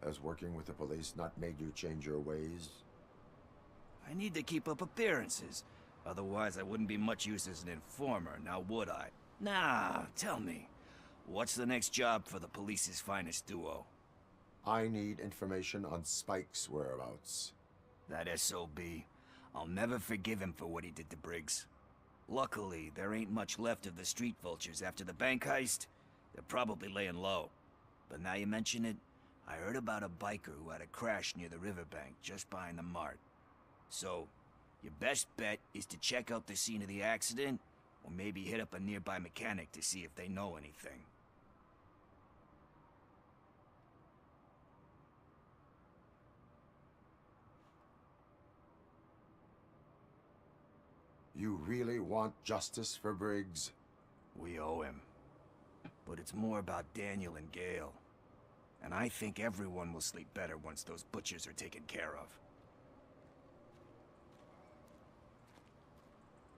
C: Has working with the police not made you change your ways?
B: I need to keep up appearances. Otherwise, I wouldn't be much use as an informer, now would I? Nah, tell me. What's the next job for the police's finest duo?
C: I need information on Spike's whereabouts.
B: That SOB. I'll never forgive him for what he did to Briggs. Luckily, there ain't much left of the street vultures after the bank heist. They're probably laying low. But now you mention it, I heard about a biker who had a crash near the riverbank just behind the mart. So, your best bet is to check out the scene of the accident, or maybe hit up a nearby mechanic to see if they know anything.
C: You really want justice for Briggs?
B: We owe him. But it's more about Daniel and Gale. And I think everyone will sleep better once those butchers are taken care of.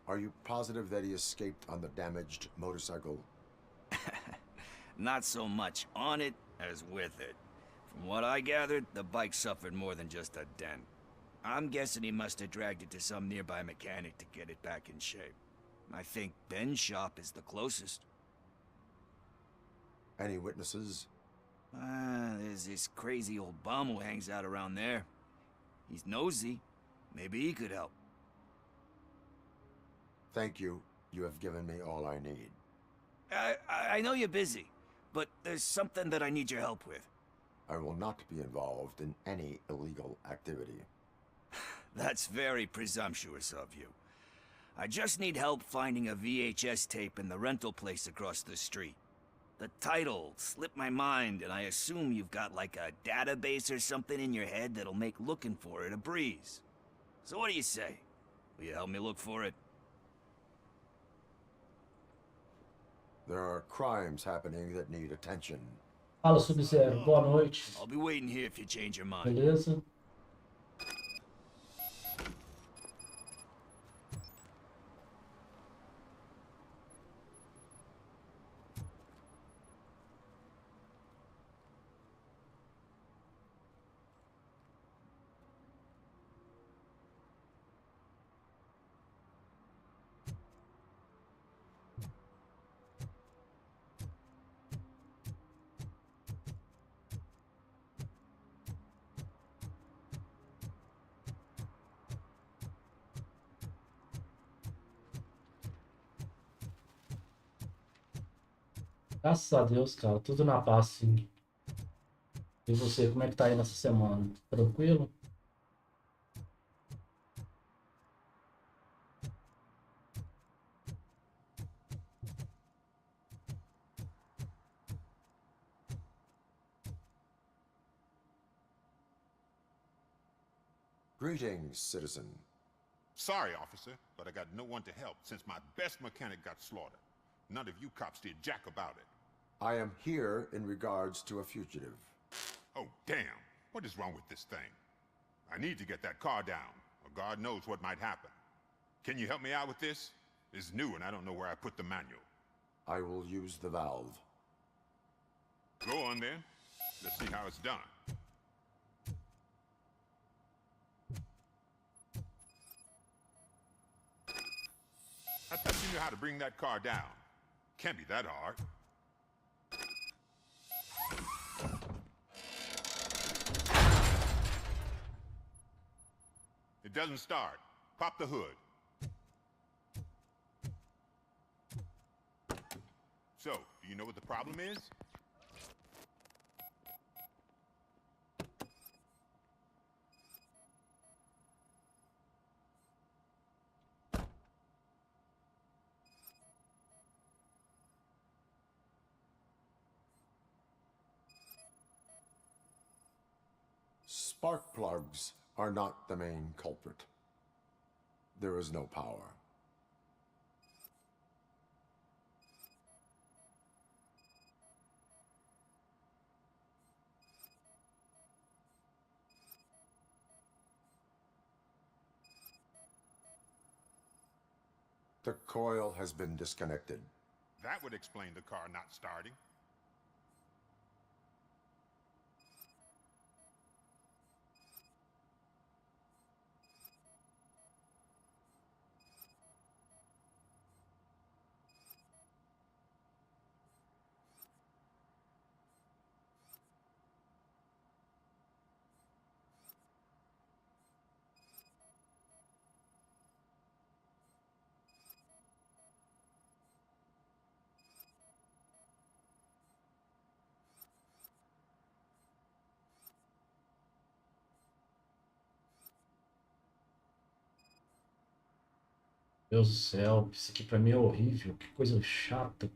C: Are you positive that he escaped on the damaged motorcycle?
B: Not so much on it as with it. From what I gathered, the bike suffered more than just a dent. I'm guessing he must have dragged it to some nearby mechanic to get it back in shape. I think Ben's shop is the closest.
C: Any witnesses?
B: There's this crazy old bum who hangs out around there. He's nosy. Maybe he could help.
C: Thank you. You have given me all I need.
B: I know you're busy, but there's something that I need your help with.
C: I will not be involved in any illegal activity.
B: That's very presumptuous of you. I just need help finding a VHS tape in the rental place across the street. The title slipped my mind, and I assume you've got like a database or something in your head that'll make looking for it a breeze. So what do you say? Will you help me look for it?
C: There are crimes happening that need attention.
P: Fala, Sub-Zero. Boa noite.
B: I'll be waiting here if you change your mind.
P: Beleza? Graças a Deus, cara, tudo na paz, sim. E você, como é que tá aí nessa semana? Tranquilo?
C: Greetings, citizen.
W: Sorry, officer, but I got no one to help since my best mechanic got slaughtered. None of you cops did jack about it.
C: I am here in regards to a fugitive.
W: Oh, damn. What is wrong with this thing? I need to get that car down, or God knows what might happen. Can you help me out with this? It's new and I don't know where I put the manual.
C: I will use the valve.
W: Go on then. Let's see how it's done. I thought you knew how to bring that car down. Can't be that hard. It doesn't start. Pop the hood. So, do you know what the problem is?
C: Spark plugs are not the main culprit. There is no power. The coil has been disconnected.
W: That would explain the car not starting.
P: Deus do céu, isso aqui pra mim é horrível. Que coisa chata.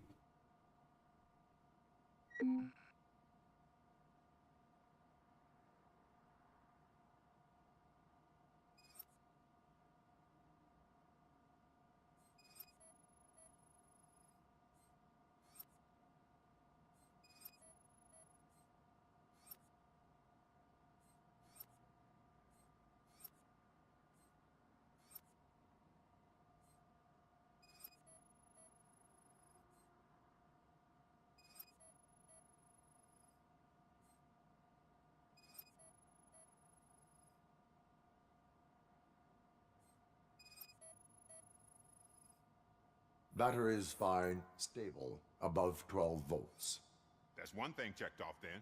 C: Battery is fine, stable, above 12 volts.
W: That's one thing checked off then.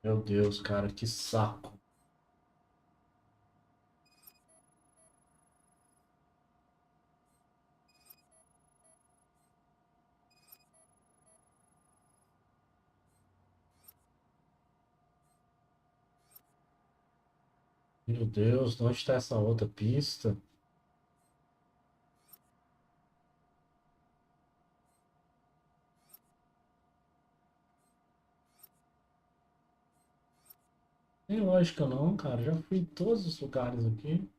P: Meu Deus, cara, que saco. Meu Deus, onde está essa outra pista? Tem lógica não, cara. Já fui em todos os lugares aqui.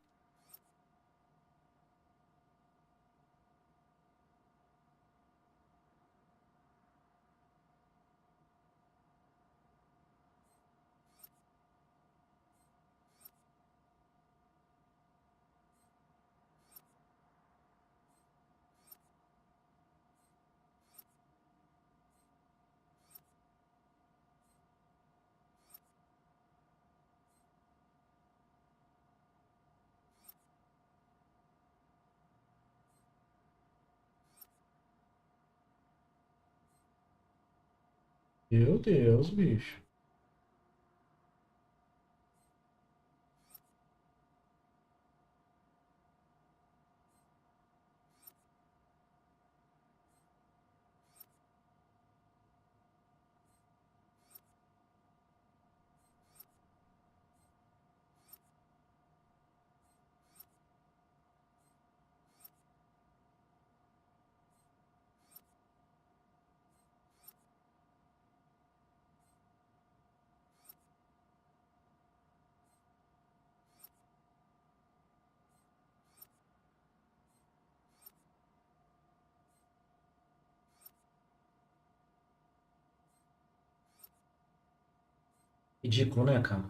P: Meu Deus, bicho. Ridículo, né, cara?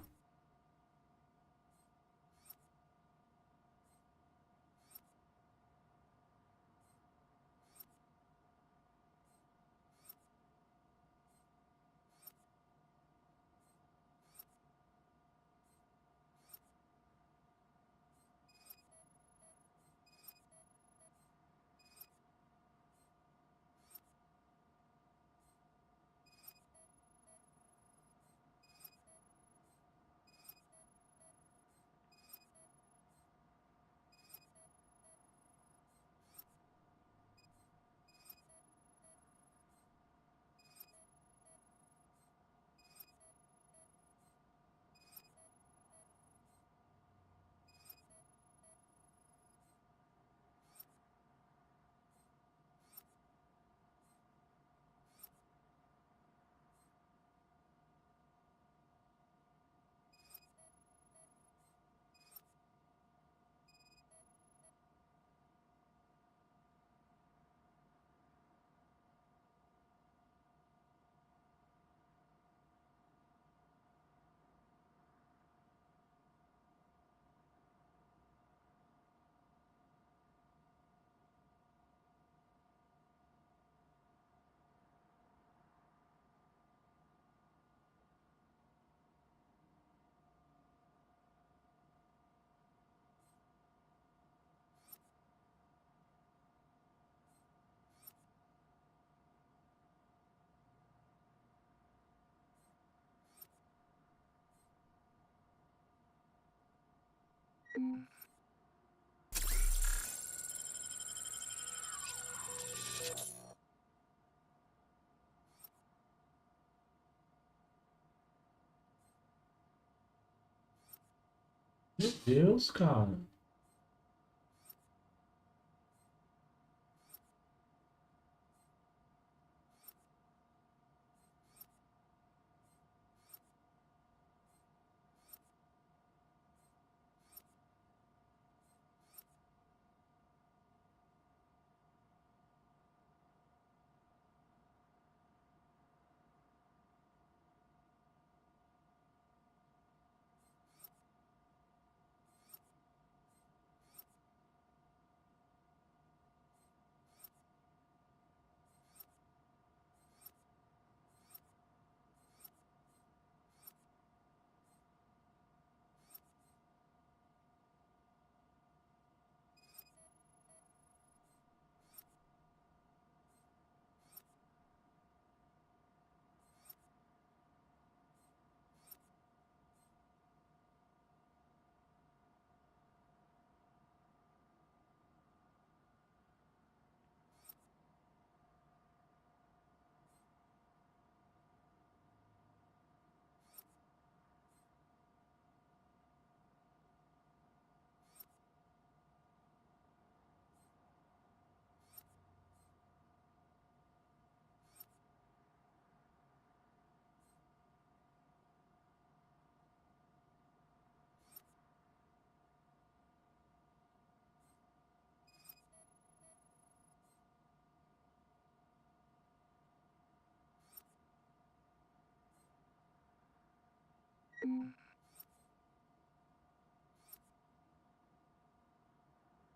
P: Meu Deus, cara.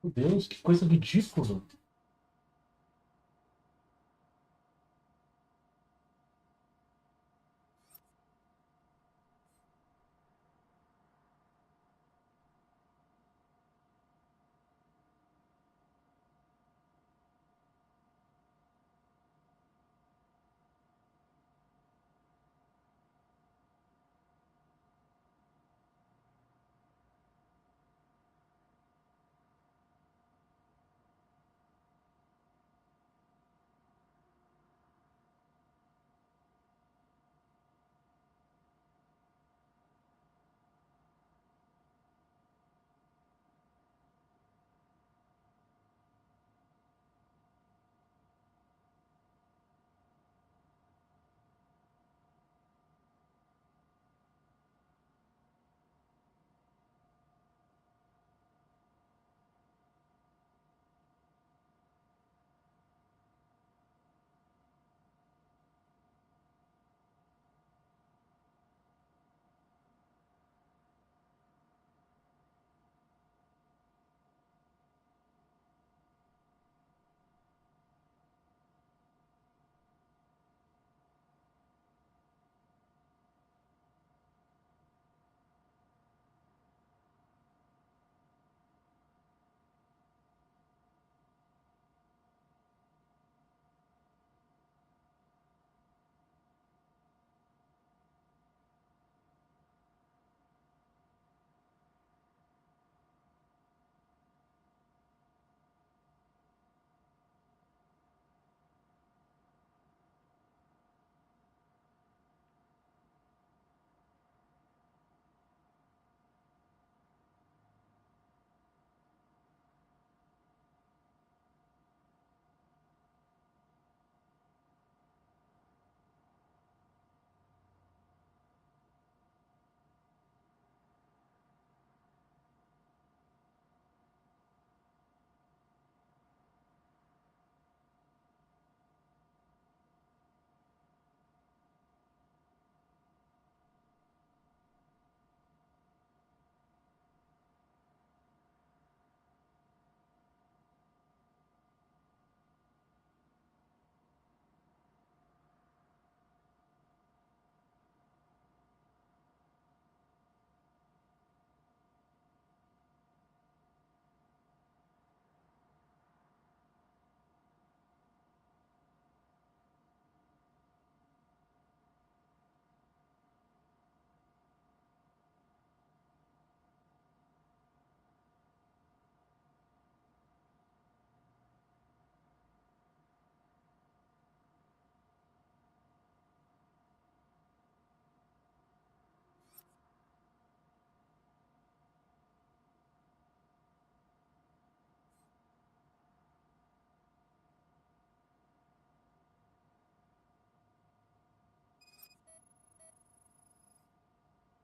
P: Meu Deus, que coisa ridícula.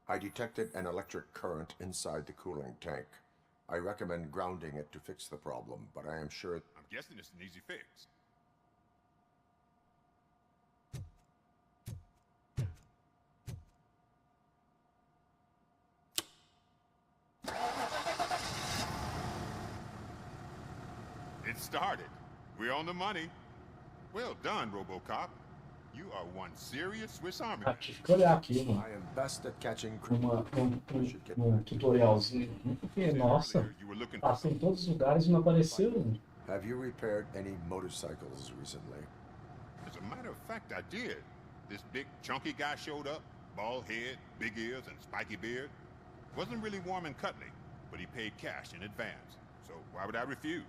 C: I detected an electric current inside the cooling tank. I recommend grounding it to fix the problem, but I am sure...
W: I'm guessing it's an easy fix. It started. We're on the money. Well done, Robocop. You are one serious Swiss Army.
P: Aqui, fica olhar aqui, mano.
C: I am best at catching
P: Tutorialzinho. Porque, nossa, passei em todos os lugares e não apareceu.
C: Have you repaired any motorcycles recently?
W: As a matter of fact, I did. This big, chunky guy showed up. Bald head, big ears, and spiky beard. Wasn't really warm and cuddly, but he paid cash in advance. So why would I refuse?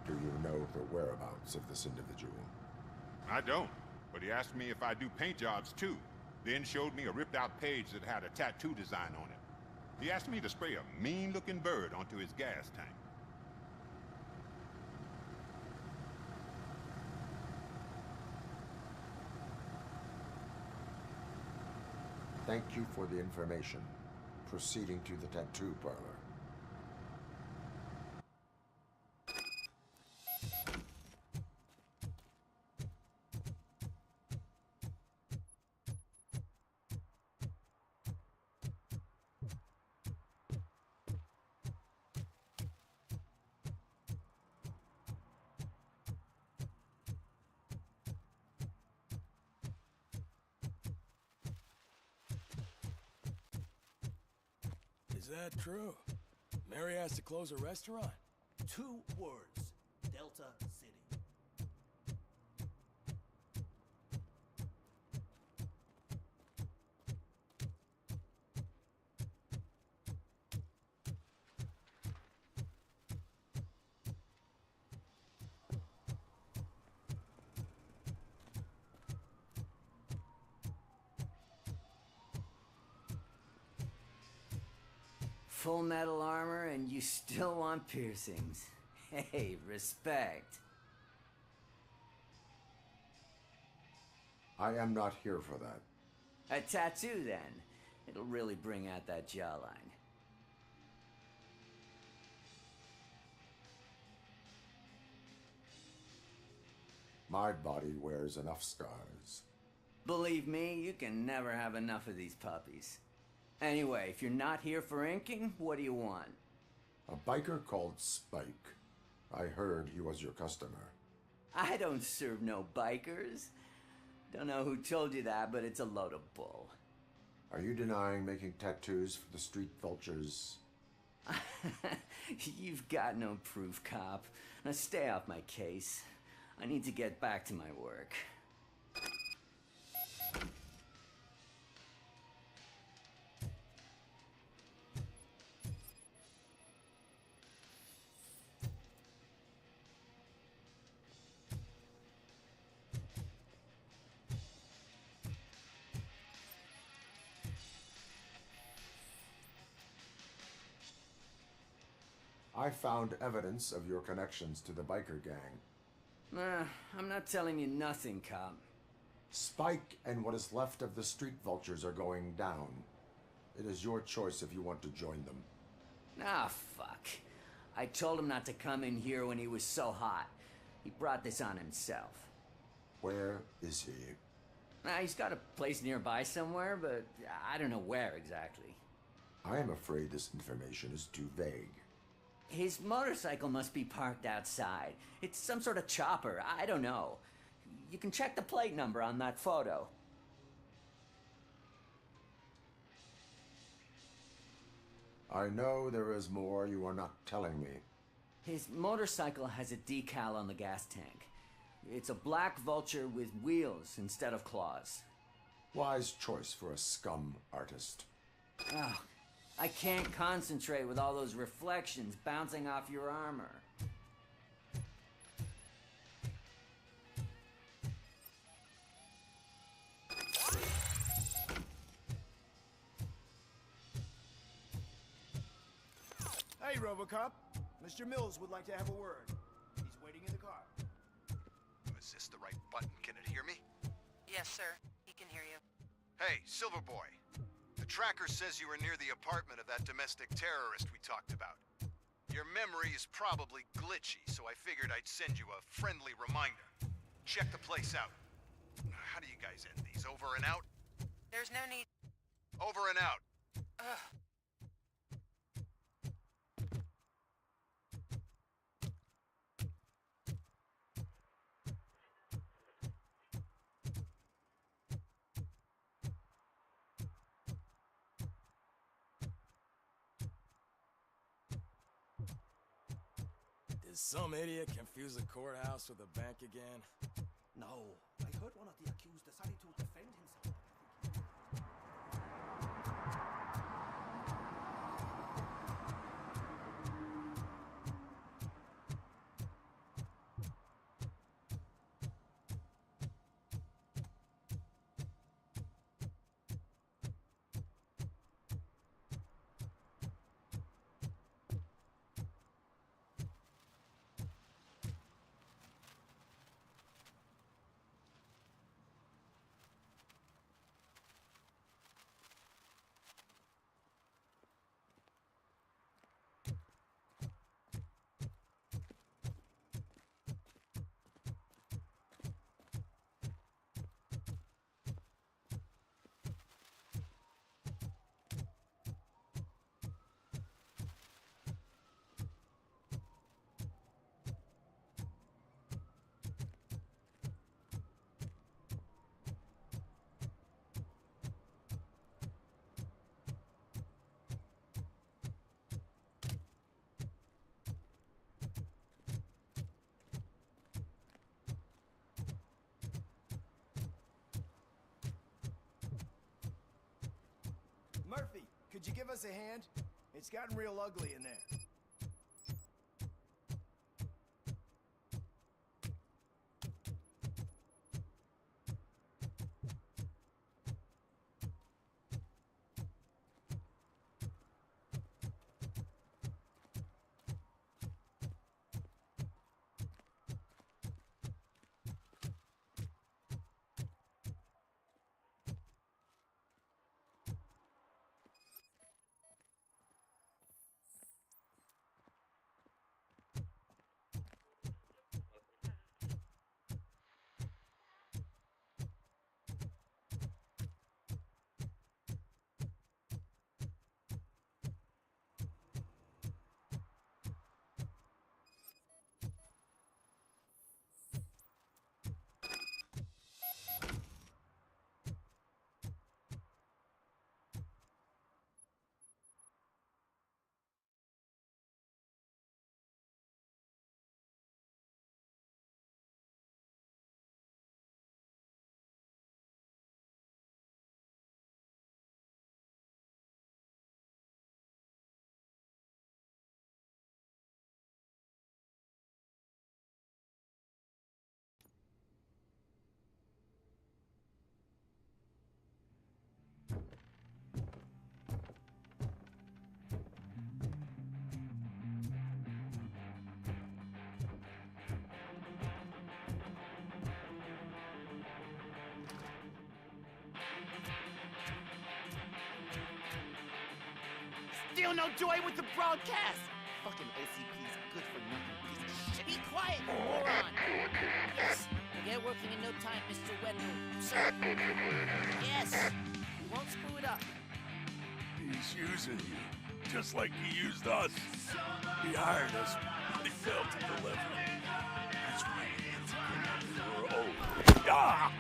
C: Do you know the whereabouts of this individual?
W: I don't, but he asked me if I do paint jobs too. Then showed me a ripped-out page that had a tattoo design on it. He asked me to spray a mean-looking bird onto his gas tank.
C: Thank you for the information. Proceeding to the tattoo parlor.
H: Is that true? Mary has to close her restaurant?
F: 2 words. Delta City.
R: Full metal armor and you still want piercings. Hey, respect.
C: I am not here for that.
R: A tattoo, then. It'll really bring out that jawline.
C: My body wears enough scars.
R: Believe me, you can never have enough of these puppies. Anyway, if you're not here for inking, what do you want?
C: A biker called Spike. I heard he was your customer.
R: I don't serve no bikers. Don't know who told you that, but it's a load of bull.
C: Are you denying making tattoos for the street vultures?
R: You've got no proof, cop. Now stay off my case. I need to get back to my work.
C: I found evidence of your connections to the biker gang.
R: I'm not telling you nothing, cop.
C: Spike and what is left of the street vultures are going down. It is your choice if you want to join them.
R: Ah, fuck. I told him not to come in here when he was so hot. He brought this on himself.
C: Where is he?
R: He's got a place nearby somewhere, but I don't know where exactly.
C: I am afraid this information is too vague.
R: His motorcycle must be parked outside. It's some sort of chopper. I don't know. You can check the plate number on that photo.
C: I know there is more you are not telling me.
R: His motorcycle has a decal on the gas tank. It's a black vulture with wheels instead of claws.
C: Wise choice for a scum artist.
R: Oh, I can't concentrate with all those reflections bouncing off your armor.
F: Hey, Robocop. Mr. Mills would like to have a word. He's waiting in the car.
S: Is this the right button? Can it hear me?
O: Yes, sir. He can hear you.
S: Hey, Silver Boy. The
Q: tracker says you were near the apartment of that domestic terrorist we talked about. Your memory is probably glitchy, so I figured I'd send you a friendly reminder. Check the place out. How do you guys end these? Over and out?
E: There's no need.
Q: Over and out.
E: Ugh.
H: Did some idiot confuse the courthouse with a bank again?
N: No, I heard one of the accused decided to defend himself.
F: Murphy, could you give us a hand? It's gotten real ugly in there.
N: Still no joy with the broadcast! Fucking OCP's good for nothing piece of shit. Be quiet, you moron! Yes, we'll get working in no time, Mr. Wendell. Sir. Yes, we won't screw it up.
D: He's using you, just like he used us. He hired us, but he failed to deliver. That's why we were old. Ah!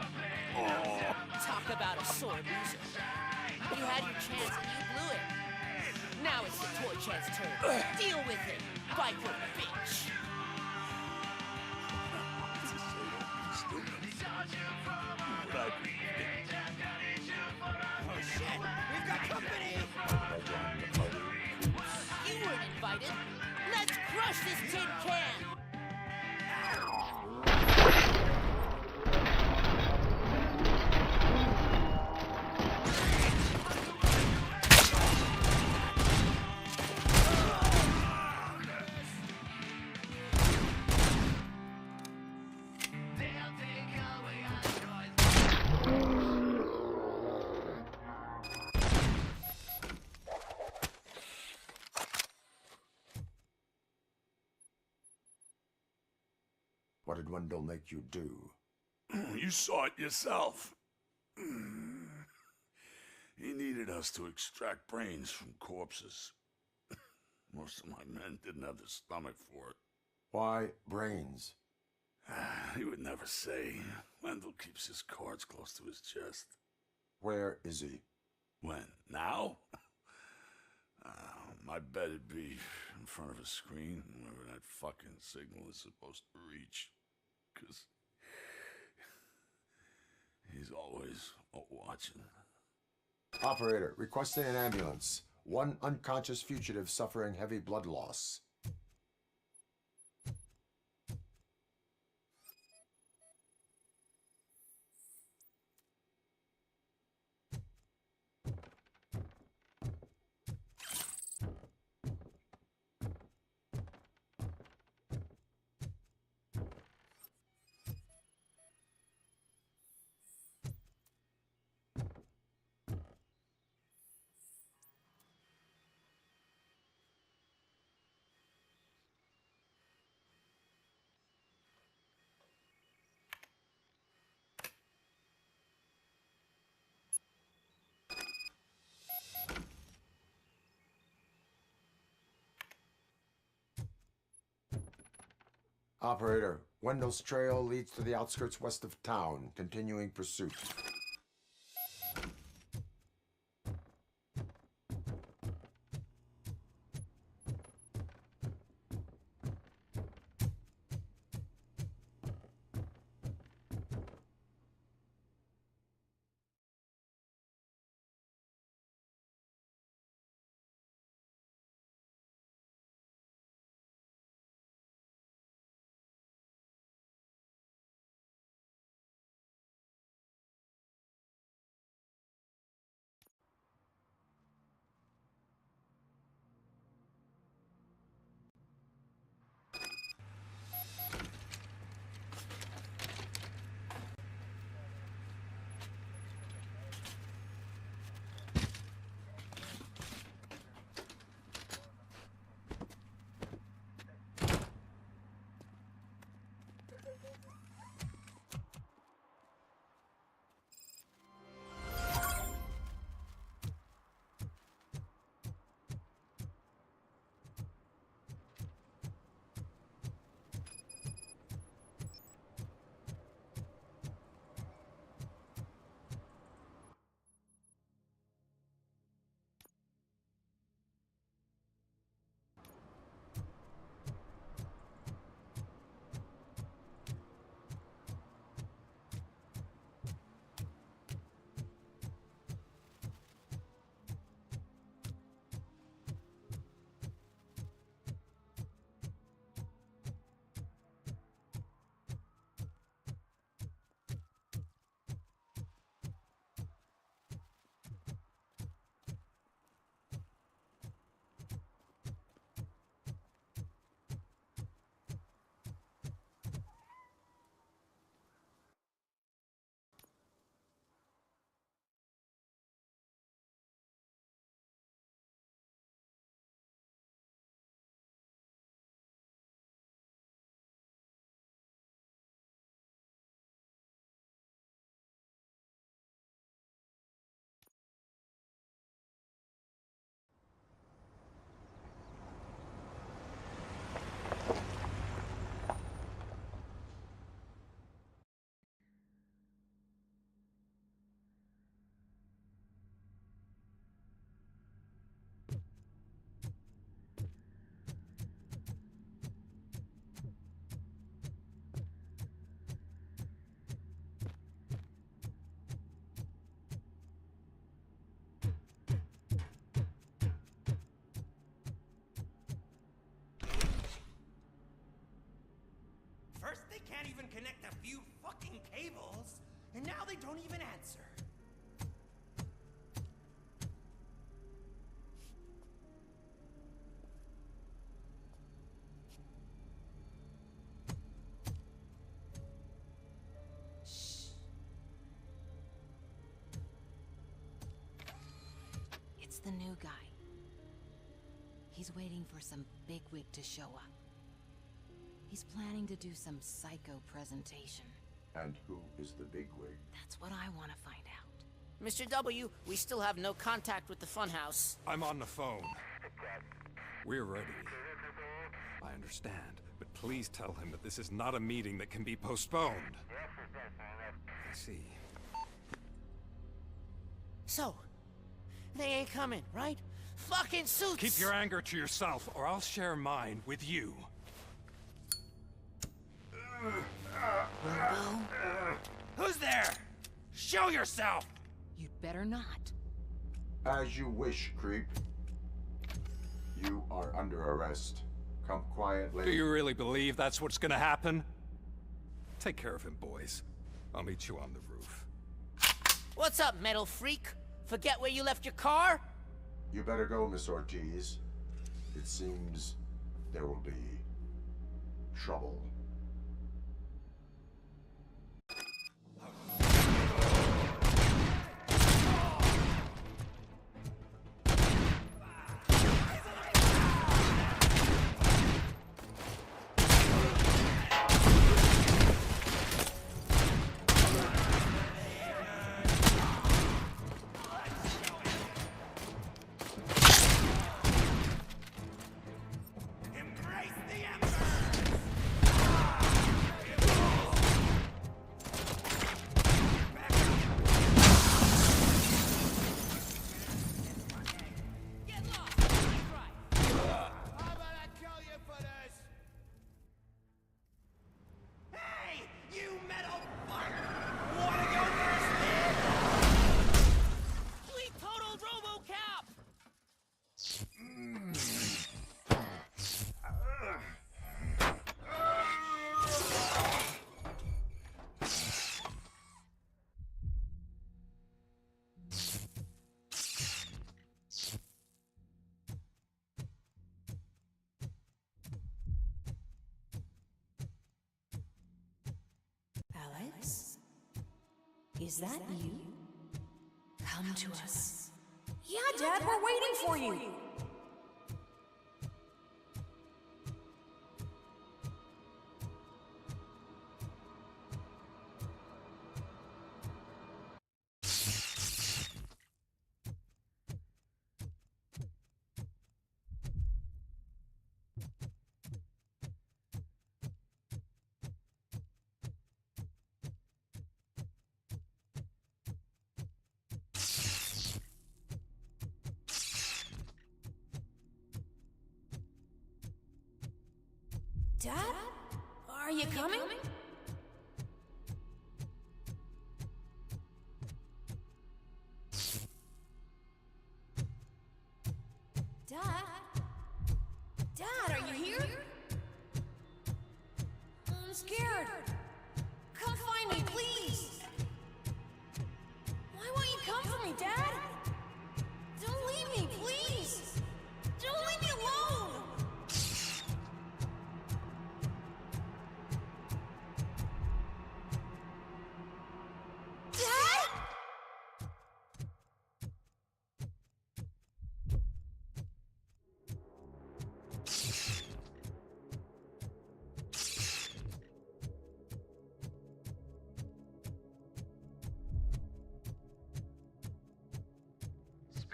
D: Oh!
N: Talk about a sore loser. You had your chance and you blew it. Now it's the toy chat's turn. Deal with it, biker bitch. Oh shit, we've got company! You weren't invited. Let's crush this tin can!
C: What did Wendell make you do?
D: You saw it yourself. He needed us to extract brains from corpses. Most of my men didn't have the stomach for it.
C: Why brains?
D: He would never say. Wendell keeps his cards close to his chest.
C: Where is he?
D: When? Now? I bet it'd be in front of a screen wherever that fucking signal is supposed to reach. 'Cause he's always watching.
C: Operator, requesting an ambulance. One unconscious fugitive suffering heavy blood loss. Operator, Wendell's trail leads to the outskirts west of town. Continuing pursuit.
N: First, they can't even connect a few fucking cables, and now they don't even answer. Shh.
O: It's the new guy. He's waiting for some bigwig to show up. He's planning to do some psycho presentation.
C: And who is the bigwig?
O: That's what I want to find out.
N: Mr. W, we still have no contact with the funhouse.
J: I'm on the phone. We're ready. I understand, but please tell him that this is not a meeting that can be postponed. I see.
N: So, they ain't coming, right? Fucking suits!
J: Keep your anger to yourself, or I'll share mine with you.
O: Robo?
J: Who's there? Show yourself!
O: You'd better not.
C: As you wish, creep. You are under arrest. Come quietly.
J: Do you really believe that's what's gonna happen? Take care of him, boys. I'll meet you on the roof.
N: What's up, metal freak? Forget where you left your car?
C: You better go, Miss Ortiz. It seems there will be trouble.
T: Alex? Is that you? Come to us. Yeah, Dad, we're waiting for you! Dad? Are you coming? Dad? Dad, are you here? I'm scared. Come find me, please. Why won't you come for me, Dad? Don't leave me, please. Don't leave me alone.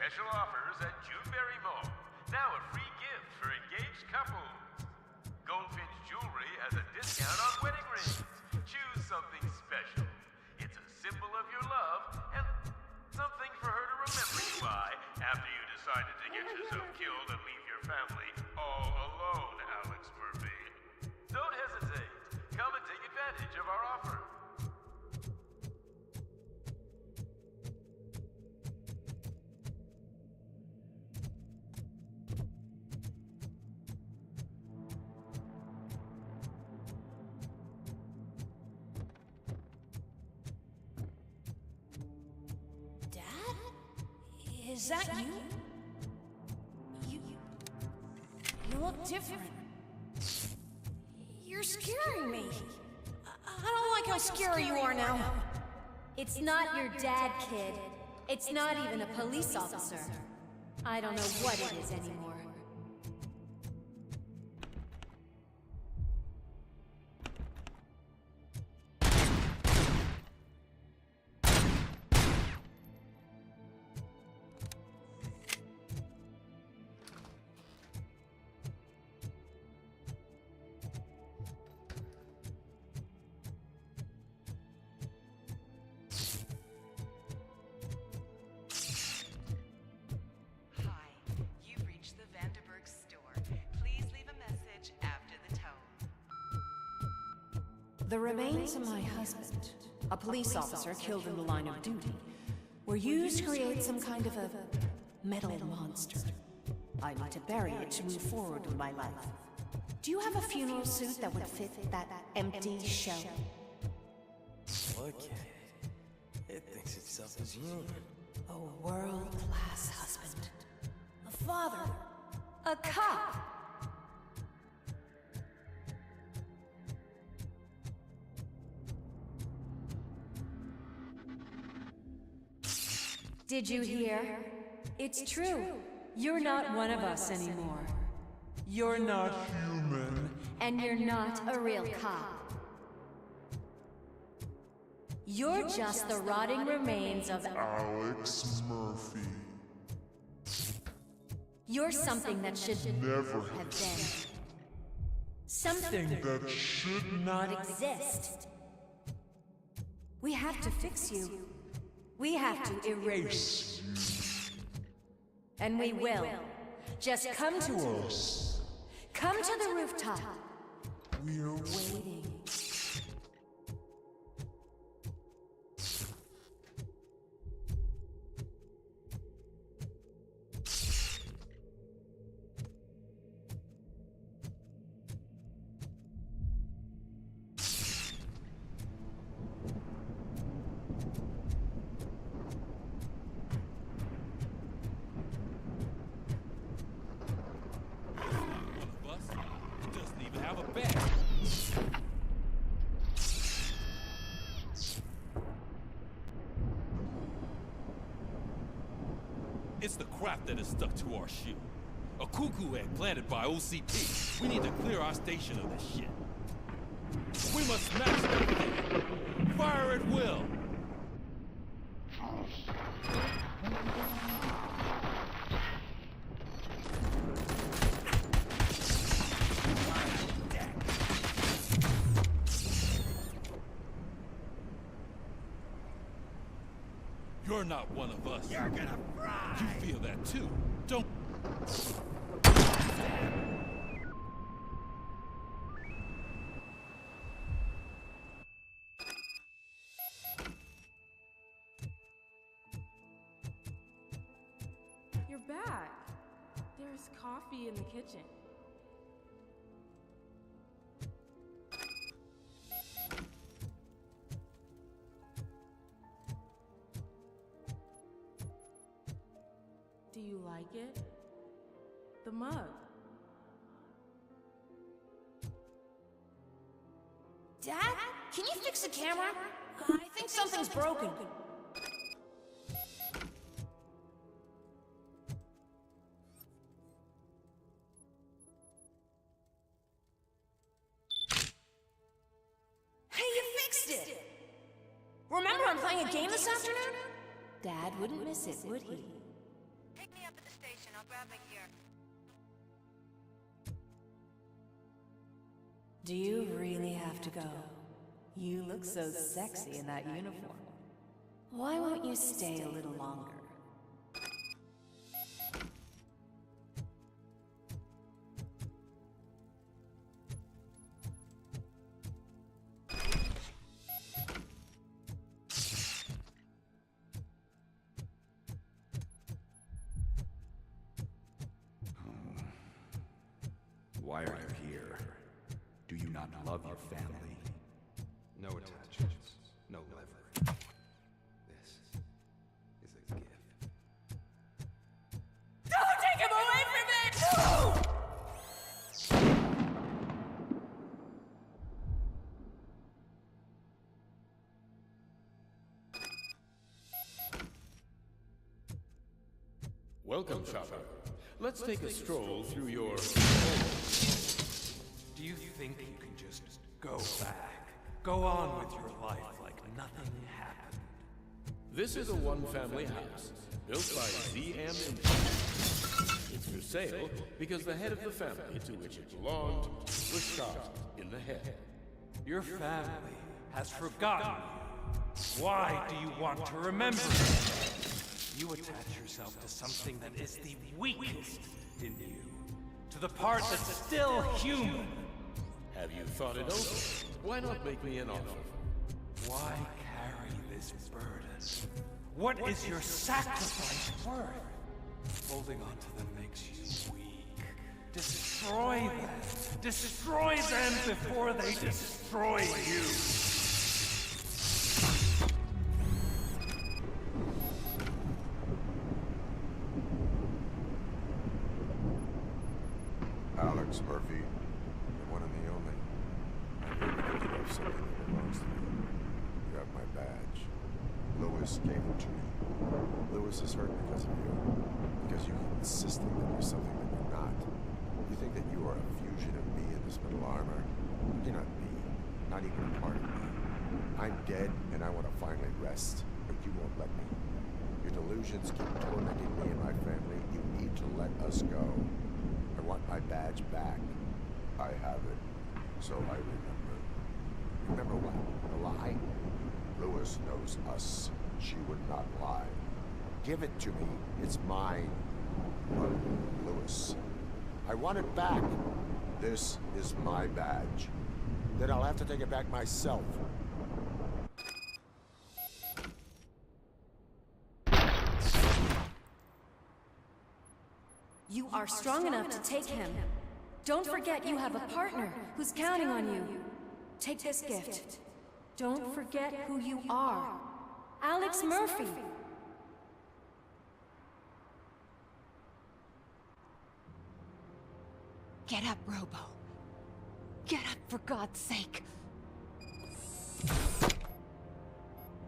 U: Special offers at Juneberry Mall. Now a free gift for engaged couples. Goldfinch Jewelry has a discount on wedding rings. Choose something special. It's a symbol of your love and something for her to remember you by after you decided to get yourself killed and leave your family all alone, Alex Murphy. Don't hesitate. Come and take advantage of our offer.
T: Is that you? You look different. You're scaring me. I don't like how scary you are now.
X: It's not your dad, kid. It's not even a police officer. I don't know what it is anymore.
T: The remains of my husband, a police officer killed in the line of duty, were used to create some kind of a metal monster. I need to bury it to move forward with my life. Do you have a funeral suit that would fit that empty shell?
H: Look at it. It thinks itself as human.
T: A world-class husband. A father. A cop. Did you hear? It's true. You're not one of us anymore. You're not human. And you're not a real cop. You're just the rotting remains of
I: Alex Murphy.
T: You're something that should
I: Never
T: have been. Something
I: that should
T: not exist. We have to fix you. We have to erase you. And we will. Just come to us. Come to the rooftop.
I: We're
T: waiting.
L: It's the crap that is stuck to our shoe. A cuckoo egg planted by OCP. We need to clear our station of this shit. We must smash that thing. Fire at will. You're not one of us. You're gonna fry! You feel that too, don't...
K: You're back. There's coffee in the kitchen. Do you like it? The mug.
T: Dad, can you fix the camera? I think something's broken. Hey, you fixed it! Remember I'm playing a game this afternoon? Dad wouldn't miss it, would he?
O: Pick me up at the station. I'll grab my gear.
T: Do you really have to go? You look so sexy in that uniform. Why won't you stay a little longer?
M: Why are you here? Do you not love your family?
J: No attachments, no leverage. This is a gift.
T: Don't take him away from me! No!
V: Welcome, Chopper. Let's take a stroll through your...
J: Do you think you can just go back? Go on with your life like nothing happened?
V: This is a one-family house, built by ZM Industries. It's for sale because the head of the family to which it belonged was shot in the head.
J: Your family has forgotten you. Why do you want to remember? You attach yourself to something that is the weakest in you. To the part that's still human.
V: Have you thought it over? Why not make me an offer?
J: Why carry this burden? What is your sacrifice worth? Holding on to them makes you weak. Destroy them! Destroy them before they destroy you!
C: Alex Murphy, the one and the only. I'm here because you have something that belongs to me. You have my badge. Lewis gave it to me. Lewis is hurt because of you. Because you keep insisting that you're something that you're not. You think that you are a fusion of me in this metal armor. You're not me. Not even a part of me. I'm dead, and I want to finally rest. But you won't let me. Your delusions keep tormenting me and my family. You need to let us go. I want my badge back. I have it. So I remember. Remember what? The lie? Lewis knows us. She would not lie. Give it to me. It's mine. But Lewis, I want it back. This is my badge. Then I'll have to take it back myself.
X: You are strong enough to take him. Don't forget you have a partner who's counting on you. Take this gift. Don't forget who you are. Alex Murphy.
A: Get up, Robo. Get up, for God's sake.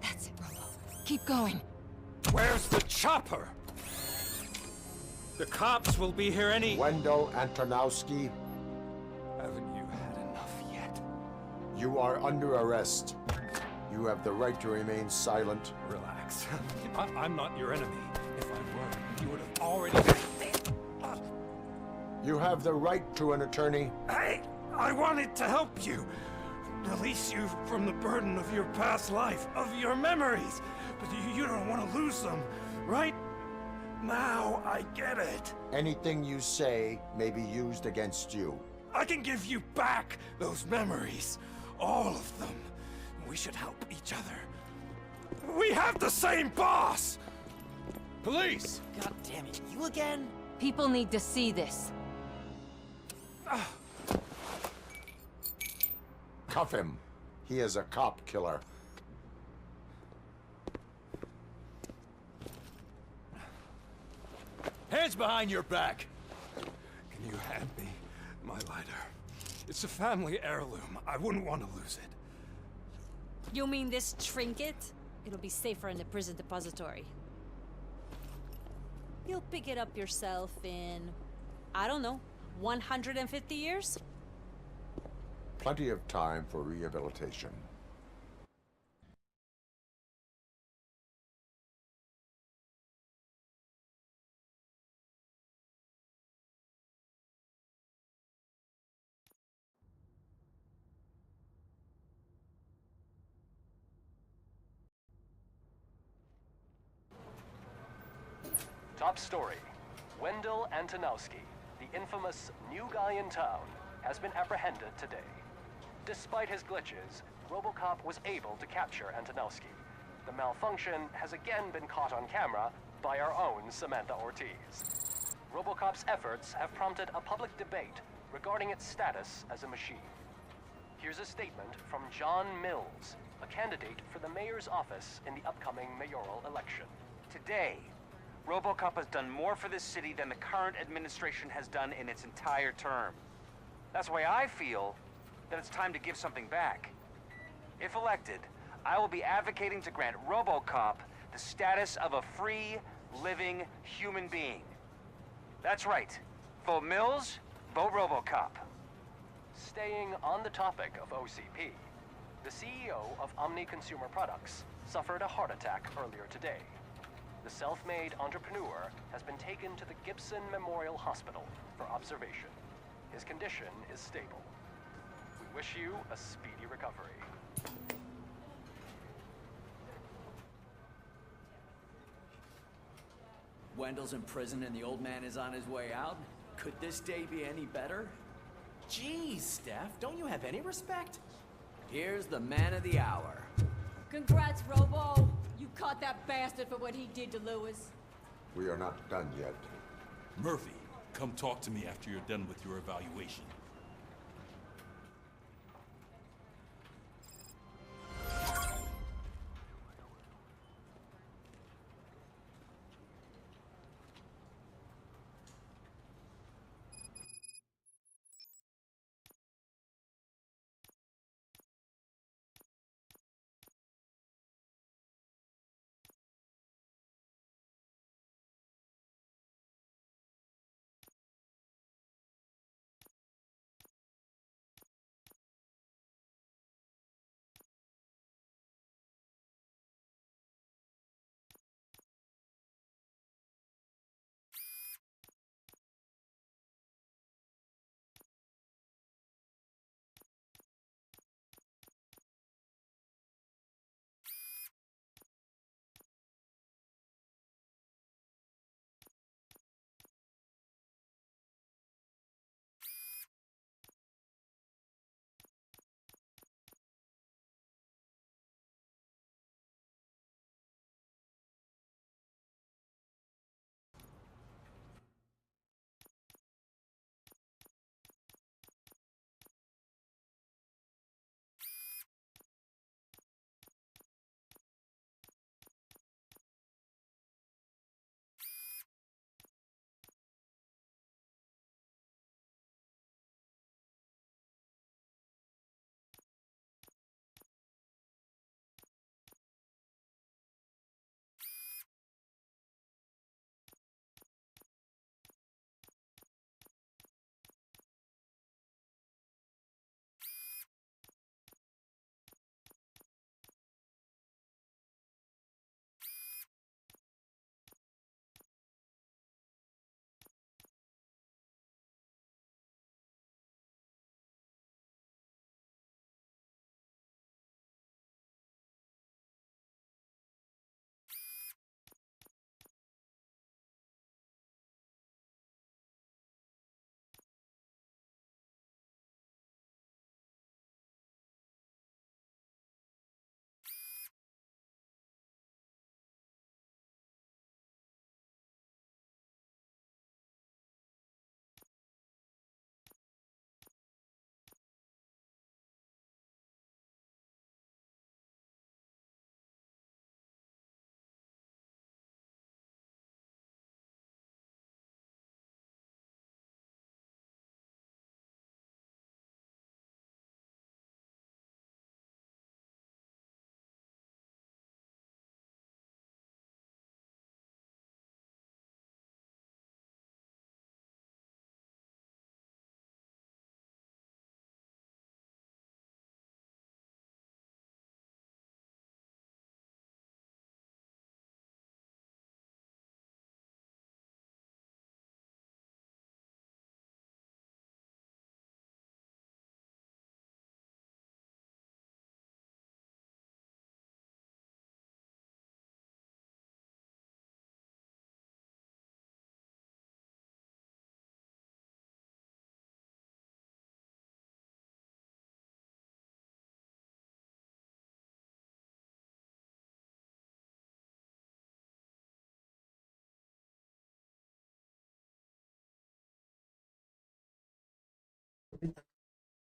A: That's it, Robo. Keep going.
J: Where's the chopper? The cops will be here any...
C: Wendell Antonowski.
J: Haven't you had enough yet?
C: You are under arrest. You have the right to remain silent.
J: Relax. I'm not your enemy. If I were, you would have already...
C: You have the right to an attorney.
J: I wanted to help you. Release you from the burden of your past life, of your memories. But you don't want to lose them, right? Now I get it.
C: Anything you say may be used against you.
J: I can give you back those memories. All of them. We should help each other. We have the same boss!
V: Police!
N: God damn it, you again?
A: People need to see this.
C: Cuff him. He is a cop killer.
V: Hands behind your back!
J: Can you hand me my lighter? It's a family heirloom. I wouldn't want to lose it.
B: You mean this trinket? It'll be safer in the prison depository. You'll pick it up yourself in, I don't know, 150 years?
C: Plenty of time for rehabilitation.
G: Top story. Wendell Antonowski, the infamous new guy in town, has been apprehended today. Despite his glitches, Robocop was able to capture Antonowski. The malfunction has again been caught on camera by our own Samantha Ortiz. Robocop's efforts have prompted a public debate regarding its status as a machine. Here's a statement from John Mills, a candidate for the mayor's office in the upcoming mayoral election.
P: Today, Robocop has done more for this city than the current administration has done in its entire term. That's why I feel that it's time to give something back. If elected, I will be advocating to grant Robocop the status of a free, living human being. That's right. Vote Mills, vote Robocop.
G: Staying on the topic of OCP, the CEO of Omni Consumer Products suffered a heart attack earlier today. The self-made entrepreneur has been taken to the Gibson Memorial Hospital for observation. His condition is stable. We wish you a speedy recovery.
R: Wendell's in prison and the old man is on his way out. Could this day be any better?
H: Geez, Steph, don't you have any respect?
R: Here's the man of the hour.
B: Congrats, Robo. You caught that bastard for what he did to Lewis.
C: We are not done yet.
L: Murphy, come talk to me after you're done with your evaluation.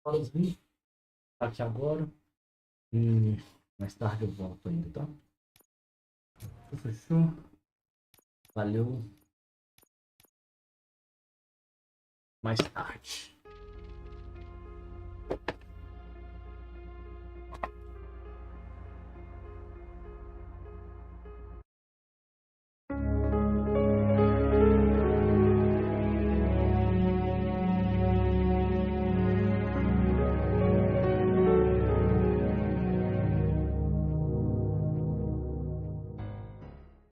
E: Sozinho, aqui agora. E mais tarde eu volto ainda, tá? Fechou? Valeu. Mais tarde.